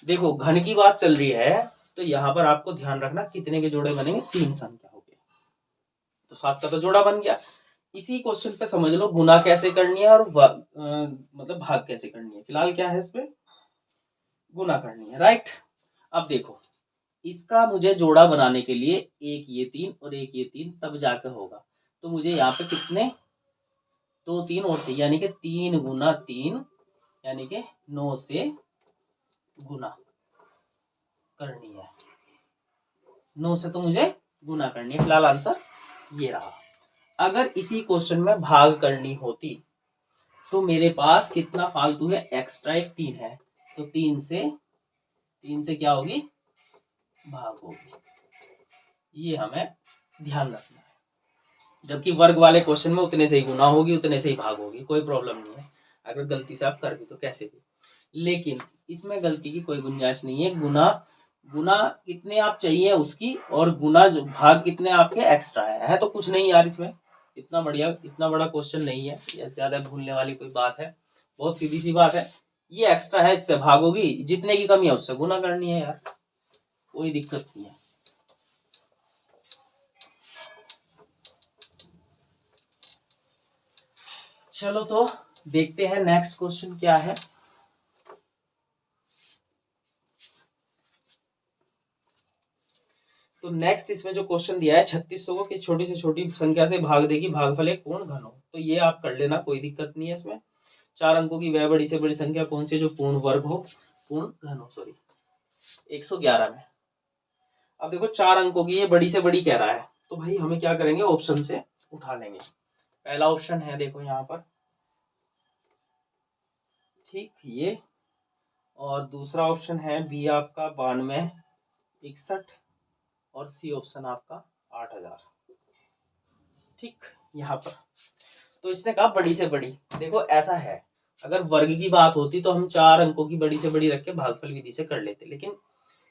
देखो घन की बात चल रही है तो यहाँ पर आपको ध्यान रखना कितने के जोड़े बनेंगे, 3 संख्या हो गए, तो 7 का तो जोड़ा बन गया। इसी क्वेश्चन पे समझ लो गुना कैसे करनी है और मतलब भाग कैसे करनी है। फिलहाल क्या है इस पे गुना करनी है, राइट। अब देखो इसका मुझे जोड़ा बनाने के लिए एक ये 3 और एक ये 3 तब जाकर होगा, तो मुझे यहाँ पे कितने 2 3 और चाहिए, यानी कि 3 गुना 3 यानी कि 9 से गुना करनी है, 9 से तो मुझे गुना करनी है। फिलहाल आंसर ये रहा। अगर इसी क्वेश्चन में भाग करनी होती तो मेरे पास कितना फालतू है, एक्स्ट्रा एक 3 है, तो 3 से क्या होगी, भाग होगी। ये हमें ध्यान रखना है। जबकि वर्ग वाले क्वेश्चन में उतने से ही गुना होगी, उतने से ही भाग होगी, कोई प्रॉब्लम नहीं है अगर गलती से आप कर भी तो कैसे भी। लेकिन इसमें गलती की कोई गुंजाइश नहीं है। गुना कितने आप चाहिए उसकी, और गुना जो भाग कितने आपके एक्स्ट्रा है तो कुछ नहीं यार इसमें, इतना बड़ा क्वेश्चन नहीं है, ज्यादा भूलने वाली कोई बात है, बहुत सीधी सी बात है। ये एक्स्ट्रा है, इससे भाग होगी, जितने की कमी है उससे गुना करनी है यार, कोई दिक्कत नहीं है। चलो तो देखते हैं नेक्स्ट क्वेश्चन क्या है। तो नेक्स्ट इसमें जो क्वेश्चन दिया है 3600 को किस छोटी से छोटी संख्या से भाग देगी, भागफल एक पूर्ण घन हो। तो ये आप कर लेना, कोई दिक्कत नहीं है इसमें। 4 अंकों की वह बड़ी से बड़ी संख्या कौन सी जो पूर्ण वर्ग हो, पूर्ण घन हो, सॉरी 111 में। अब देखो 4 अंकों की ये बड़ी से बड़ी कह रहा है, तो भाई हमें क्या करेंगे, ऑप्शन से उठा लेंगे। पहला ऑप्शन है देखो यहाँ पर, ठीक ये, और दूसरा ऑप्शन है बी आपका 92 61 और सी ऑप्शन आपका 8000। ठीक यहाँ पर तो इसने कहा बड़ी से बड़ी। देखो ऐसा है, अगर वर्ग की बात होती तो हम 4 अंकों की बड़ी से बड़ी रख के भागफल विधि से कर लेते, लेकिन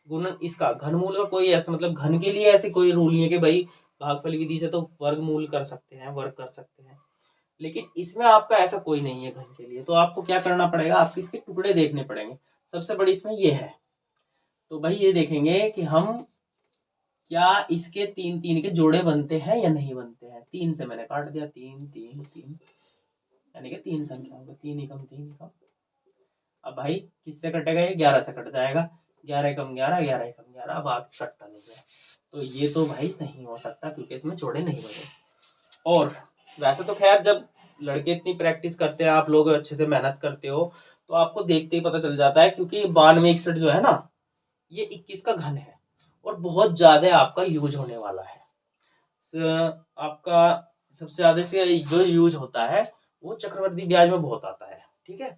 गुणन इसका घनमूल का कोई ऐसा मतलब घन के लिए ऐसे कोई रूल नहीं है कि भाई भागफल विधि से तो वर्गमूल कर सकते हैं, वर्ग कर सकते हैं, लेकिन इसमें आपका ऐसा कोई नहीं है घन के लिए। तो आपको क्या करना पड़ेगा, आपको इसके टुकड़े देखने पड़ेंगे। सबसे बड़ी इसमें ये है, तो भाई ये देखेंगे कि हम क्या इसके 3 3 के जोड़े बनते हैं या नहीं बनते हैं। 3 से मैंने काट दिया, 3 3 3 यानी कि 3 संख्या होगा, 3 एकम 3 एकम। अब भाई किससे कटेगा, ये 11 से कट जाएगा, 11 एकम 11 11 एकम 11। अब आप कटता नहीं है, तो ये तो भाई नहीं हो सकता क्योंकि इसमें जोड़े नहीं बने। और वैसे तो खैर जब लड़के इतनी प्रैक्टिस करते हैं, आप लोग अच्छे से मेहनत करते हो, तो आपको देखते ही पता चल जाता है, क्योंकि 92 61 जो है ना, ये 21 का घन है और बहुत ज्यादा आपका यूज होने वाला है। आपका सबसे ज्यादा से जो यूज होता है वो चक्रवर्ती ब्याज में बहुत आता है। ठीक है,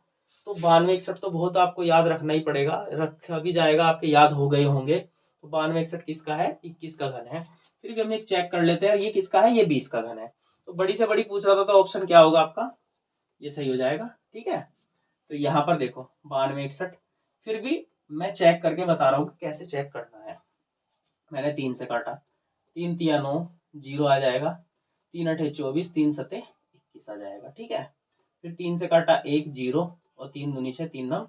तो 92 61 तो बहुत आपको याद रखना ही पड़ेगा, रखा भी जाएगा, आपके याद हो गए होंगे। तो 92 61 किसका है, 21 का घन है। फिर भी हम एक चेक कर लेते हैं, ये किसका है, ये 20 का घन है। तो बड़ी से बड़ी पूछ रहा था, तो ऑप्शन क्या होगा आपका, ये सही हो जाएगा। ठीक है, तो यहाँ पर देखो 92 61, फिर भी मैं चेक करके बता रहा हूँ कि कैसे चेक करना है। मैंने 3 से काटा, 3 तिया 9 0 आ जाएगा, 3 अठे 24 3 सते 21 आ जाएगा। ठीक है, फिर 3 से काटा 1 0 और 3 दूनी 6 3 9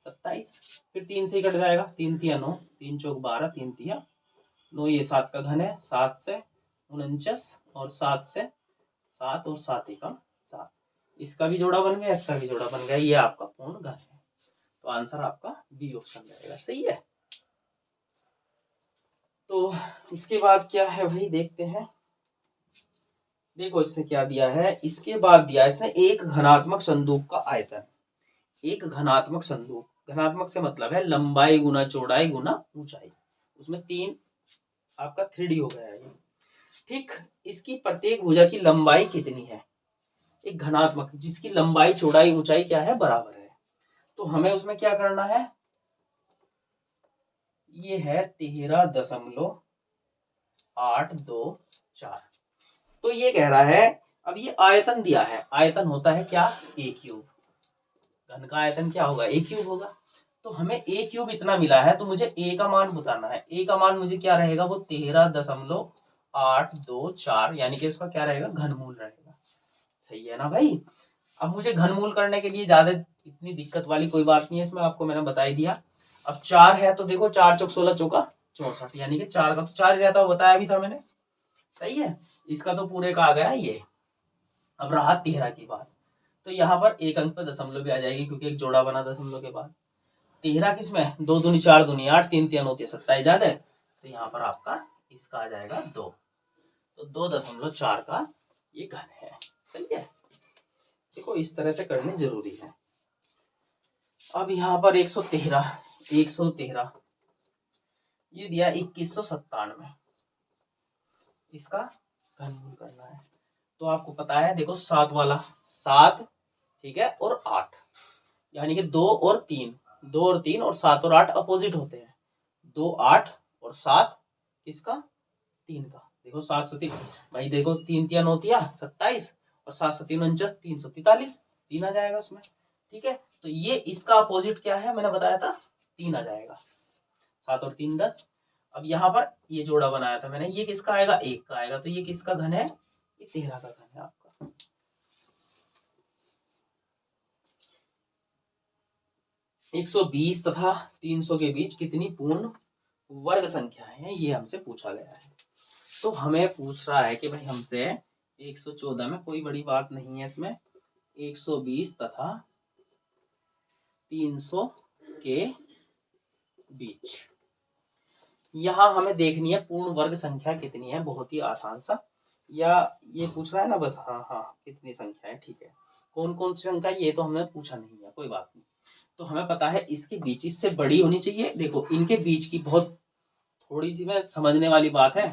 27। फिर 3 से ही कट जाएगा, 3 तिया 9 3 चौक 12 3 तिया 9, ये 7 का घन है, 7 से 49 और 7 से 7 और 7 एकम 7। इसका भी जोड़ा बन गया, इसका भी जोड़ा बन गया, ये आपका पूर्ण घन है। तो आंसर आपका बी ऑप्शन रहेगा। सही है, तो इसके बाद क्या है भाई देखते हैं। देखो इसने क्या दिया है, इसके बाद दिया इसने एक घनात्मक संदूक का आयतन। एक घनात्मक संदूक, घनात्मक से मतलब है लंबाई गुना चौड़ाई गुना ऊंचाई। उसमें 3 आपका 3D हो गया है ये। ठीक, इसकी प्रत्येक भुजा की लंबाई कितनी है, एक घनात्मक जिसकी लंबाई चौड़ाई ऊंचाई क्या है बराबर है। तो हमें उसमें क्या करना है, ये है 13.824। तो ये कह रहा है, अब ये आयतन दिया है, आयतन होता है क्या, ए क्यूब। घन का आयतन क्या होगा, ए क्यूब होगा। तो हमें ए क्यूब इतना मिला है, तो मुझे ए का मान बताना है। ए का मान मुझे क्या रहेगा, वो 13.824, यानी कि उसका क्या रहेगा, घनमूल रहेगा। सही है ना भाई। अब मुझे घनमूल करने के लिए ज्यादा इतनी दिक्कत वाली कोई बात नहीं है, इसमें आपको मैंने बता ही दिया। अब 4 है तो देखो 4 चौक 16 चौका 64, यानी कि 4 का तो 4 ही रहता, बताया भी था मैंने। सही है, इसका तो पूरे का आ गया ये। अब रहा 13 की बात, तो यहाँ पर एक अंक पे दशमलव भी आ जाएगी, क्योंकि एक जोड़ा बना दशमलव के बाद। 13 किसमें, 2 दूनी 4 दूनी 8, 3 3 होती है 27 ज्यादा है, तो यहाँ पर आपका इसका आ जाएगा 2। तो 2.4 का ये घन है। सही है, देखो इस तरह से करने जरूरी है। अब यहाँ पर 113 ये दिया 2197, इसका घनमूल करना है। तो आपको पता है, देखो 7 वाला 7, ठीक है, और 8, यानी कि 2 और 3, 2 और 3 और 7 और 8 अपोजिट होते हैं। 2 8 और 7 किसका, 3 का। देखो 7 से 3 भाई, देखो 3 3 होती है 27, और 7 से 3 49, 343, 3 आ जाएगा उसमें। ठीक है, तो ये इसका अपोजिट क्या है, मैंने बताया था 3 आ जाएगा। 7 और 3 10। अब यहाँ पर ये जोड़ा बनाया था मैंने, ये किसका आएगा, 1 का आएगा। तो ये किसका घन है, ये 13 का घन है आपका। एक 120 तथा 300 के बीच कितनी पूर्ण वर्ग संख्याएं हैं, ये हमसे पूछा गया है। तो हमें पूछ रहा है कि भाई हमसे 114 में कोई बड़ी बात नहीं है, इसमें 120 तथा 300 के बीच यहाँ हमें देखनी है पूर्ण वर्ग संख्या कितनी है। बहुत ही आसान सा, या ये पूछ रहा है ना बस, हाँ हाँ कितनी संख्या है, ठीक है। कौन कौन सी संख्या, ये तो हमने पूछा नहीं है, कोई बात नहीं। तो हमें पता है इसके बीच, इससे बड़ी होनी चाहिए। देखो इनके बीच की बहुत थोड़ी सी में समझने वाली बात है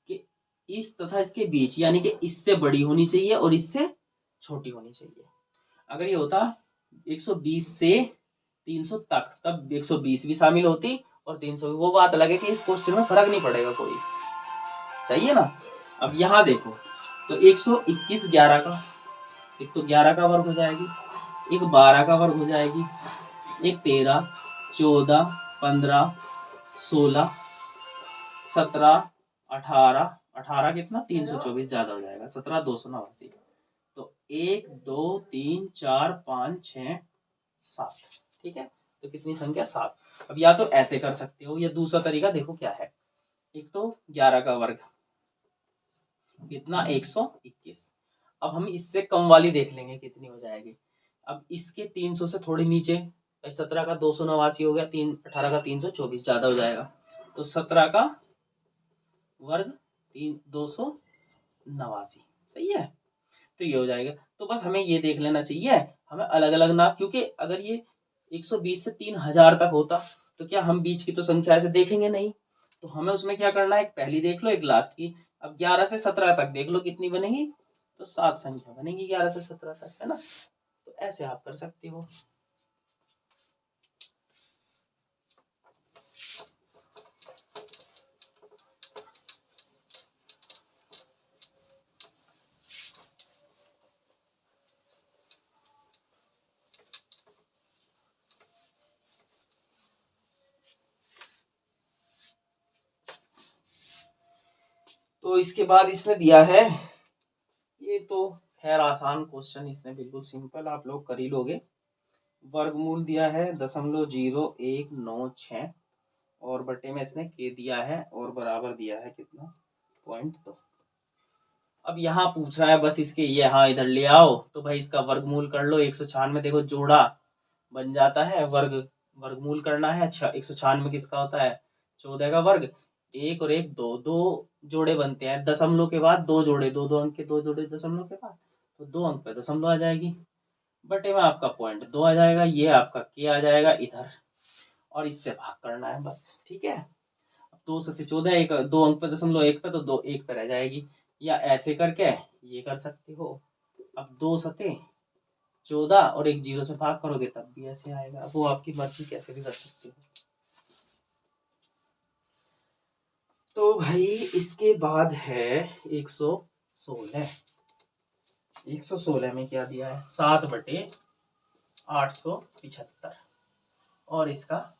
कि इस तथा इसके बीच, यानी कि इससे बड़ी होनी चाहिए और इससे छोटी होनी चाहिए। अगर ये होता 120 से 300 तक, तब 120 भी शामिल होती और 300 भी। वो बात अलग है कि इस क्वेश्चन में फर्क नहीं पड़ेगा कोई। सही है ना। अब यहाँ देखो, तो 121 11 का, एक तो 11 का वर्ग हो जाएगी, एक 12 का वर्ग हो जाएगी, एक 13 14 15 16 17 18 18 कितना 324 ज्यादा हो जाएगा, 17 289। तो 1 2 3 4 5 6 7, ठीक है। तो कितनी संख्या, 7। अब या तो ऐसे कर सकते हो, या दूसरा तरीका देखो क्या है। एक तो 11 का वर्ग कितना 121। अब हम इससे कम वाली देख लेंगे कितनी हो जाएगी। अब इसके 300 से थोड़ी नीचे, 17 का 289 हो गया, 18 का 324 ज्यादा हो जाएगा। तो 17 का वर्ग 289, सही है। तो ये हो जाएगा। तो बस हमें ये देख लेना चाहिए, हमें अलग अलग ना, क्योंकि अगर ये 120 से 3000 तक होता तो क्या हम बीच की तो संख्या ऐसे देखेंगे नहीं। तो हमें उसमें क्या करना है, एक पहली देख लो एक लास्ट की। अब 11 से 17 तक देख लो कितनी बनेगी, तो 7 संख्या बनेगी 11 से 17 तक, है ना। तो ऐसे आप कर सकते हो। तो इसके बाद इसने दिया है, ये तो खैर आसान क्वेश्चन, इसने बिल्कुल सिंपल, आप लोग कर ही लोगे। वर्गमूल दिया है 0.0196 और बटे में इसने के दिया है और बराबर दिया है कितना 0.2। अब यहाँ पूछ रहा है बस इसके, ये हाँ इधर ले आओ, तो भाई इसका वर्गमूल कर लो। 196 देखो जोड़ा बन जाता है, वर्गमूल करना है। अच्छा 196 किसका होता है, 14 का वर्ग, एक और एक दो, दो जोड़े बनते हैं दशमलव के बाद, दो जोड़े, दो दो अंक के दो जोड़े दशमलव के बाद, तो 2 अंक पे दशमलव आ जाएगी, बटे में आपका 0.2 आ जाएगा। ये आपका के आ जाएगा इधर, और इससे भाग करना है बस, ठीक है। 2 सते 14, एक 2 अंक पे 0.1 पे तो 2 1 पे रह जाएगी, या ऐसे करके ये कर सकते हो। अब 2 सते 14 और एक 0 से भाग करोगे तब भी ऐसे आएगा, वो आपकी मर्जी, कैसे भी कर सकते हो। तो भाई इसके बाद है 116। 116 में क्या दिया है, 7/875 और इसका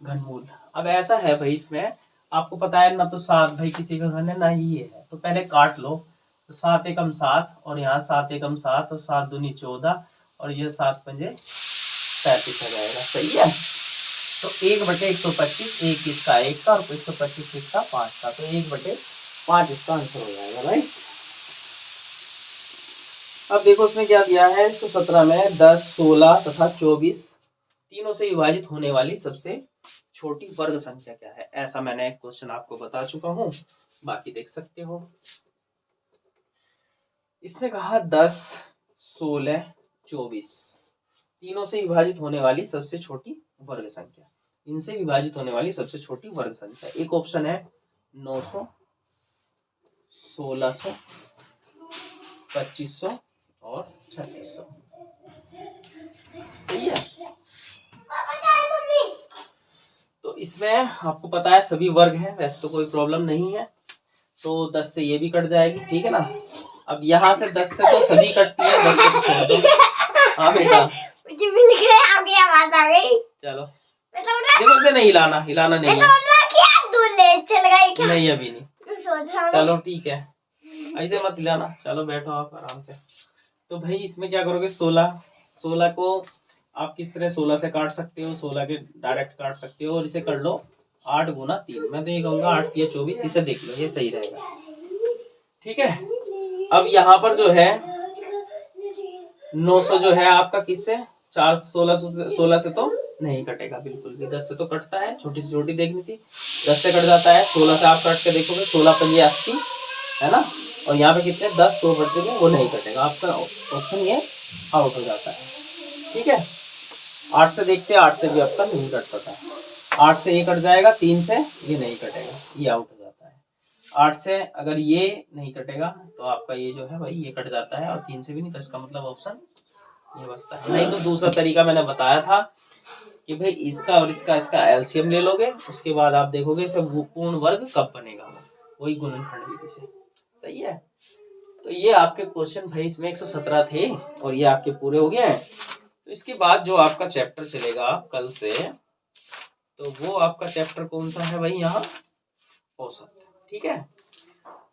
घनमूल। अब ऐसा है भाई, इसमें आपको पता है ना, तो 7 भाई किसी का घन है ना ही ये है, तो पहले काट लो। तो 7 एकम 7 और यहाँ 7 एकम 7 और 7 दूनी 14 और ये 7 पंजे 35 हो जाएगा। सही है। तो 1/125, एक इसका 1 का और 125 इसका 5 का, तो 1/5 इसका आंसर हो जाएगा भाई। अब देखो उसमें क्या दिया है, 117 में 10, 16 तथा 24 तीनों से विभाजित होने वाली सबसे छोटी वर्ग संख्या क्या है, ऐसा मैंने एक क्वेश्चन आपको बता चुका हूं, बाकी देख सकते हो। इसने कहा 10, 16, 24 तीनों से विभाजित होने वाली सबसे छोटी वर्ग संख्या, इनसे विभाजित होने वाली सबसे छोटी वर्ग संख्या। एक ऑप्शन है 900, 1600, 2500 और 3600। सही है। तो इसमें आपको पता है सभी वर्ग हैं, वैसे तो कोई प्रॉब्लम नहीं है। तो 10 से ये भी कट जाएगी, ठीक है ना। अब यहाँ से 10 से तो सभी कटती है, 10 से छोड़ दो। हाँ बेटा, मुझे मिल गया, आपकी आवाज आ गई। चलो देखो, इसे नहीं हिलाना, हिलाना नहीं है। चल गई नहीं, अभी नहीं। चलो ठीक है, ऐसे मत हिलाना। चलो बैठो आप आराम से। तो भाई इसमें क्या करोगे, 16 को आप किस तरह 16 से काट सकते हो, 16 के डायरेक्ट काट सकते हो और इसे कर लो 8 गुना 3। मैं तो ये कहूँगा 8 या 24, इसे देख लो, ये सही रहेगा। ठीक है। अब यहाँ पर जो है 900 जो है आपका किससे, 16 से तो नहीं कटेगा बिल्कुल भी, 10 से तो कटता है, छोटी से छोटी देखनी थी, 10 से कट जाता है। 16 से आप कट के देखोगे, 16 पंजे 80 है ना, और यहाँ पे कितने 10 2 बढ़ते हैं, वो नहीं कटेगा, आपका ऑप्शन ये आउट हो जाता है। ठीक है। 8 से देखते हैं, 8 से भी आपका नहीं कट पाता है। 8 से ये कट जाएगा, 3 से ये नहीं कटेगा, ये आउट हो जाता है। 8 से अगर ये नहीं कटेगा तो आपका ये जो है भाई ये कट जाता है, और 3 से भी नहीं, तो इसका मतलब ऑप्शन ये बचता है। नहीं तो दूसरा तरीका मैंने बताया था कि भाई इसका और इसका एलसीएम ले लोगे, उसके बाद आप देखोगे इसे पूर्ण वर्ग कब बनेगा, वही गुणनखंड विधि से। सही है। तो ये आपके क्वेश्चन भाई इसमें 117 थे और ये आपके पूरे हो गए हैं। तो इसके बाद जो आपका चैप्टर चलेगा कल से, तो वो आपका चैप्टर कौन सा है भाई, यहाँ औसत। ठीक है।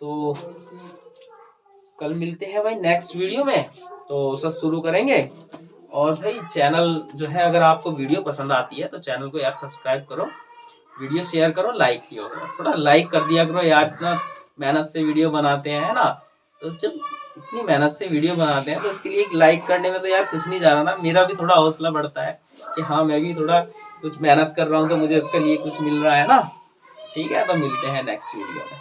तो कल मिलते हैं भाई नेक्स्ट वीडियो में, तो औसत शुरू करेंगे। और भाई चैनल जो है, अगर आपको वीडियो पसंद आती है तो चैनल को यार सब्सक्राइब करो, वीडियो शेयर करो, लाइक किया करो, थोड़ा लाइक कर दिया करो यार, इतना मेहनत से वीडियो बनाते हैं ना, तो जब इतनी मेहनत से वीडियो बनाते हैं तो उसके लिए एक लाइक करने में तो यार कुछ नहीं जा रहा ना, मेरा भी थोड़ा हौसला बढ़ता है कि हाँ मैं भी थोड़ा कुछ मेहनत कर रहा हूँ तो मुझे इसके लिए कुछ मिल रहा है ना। ठीक है, तो मिलते हैं नेक्स्ट वीडियो में।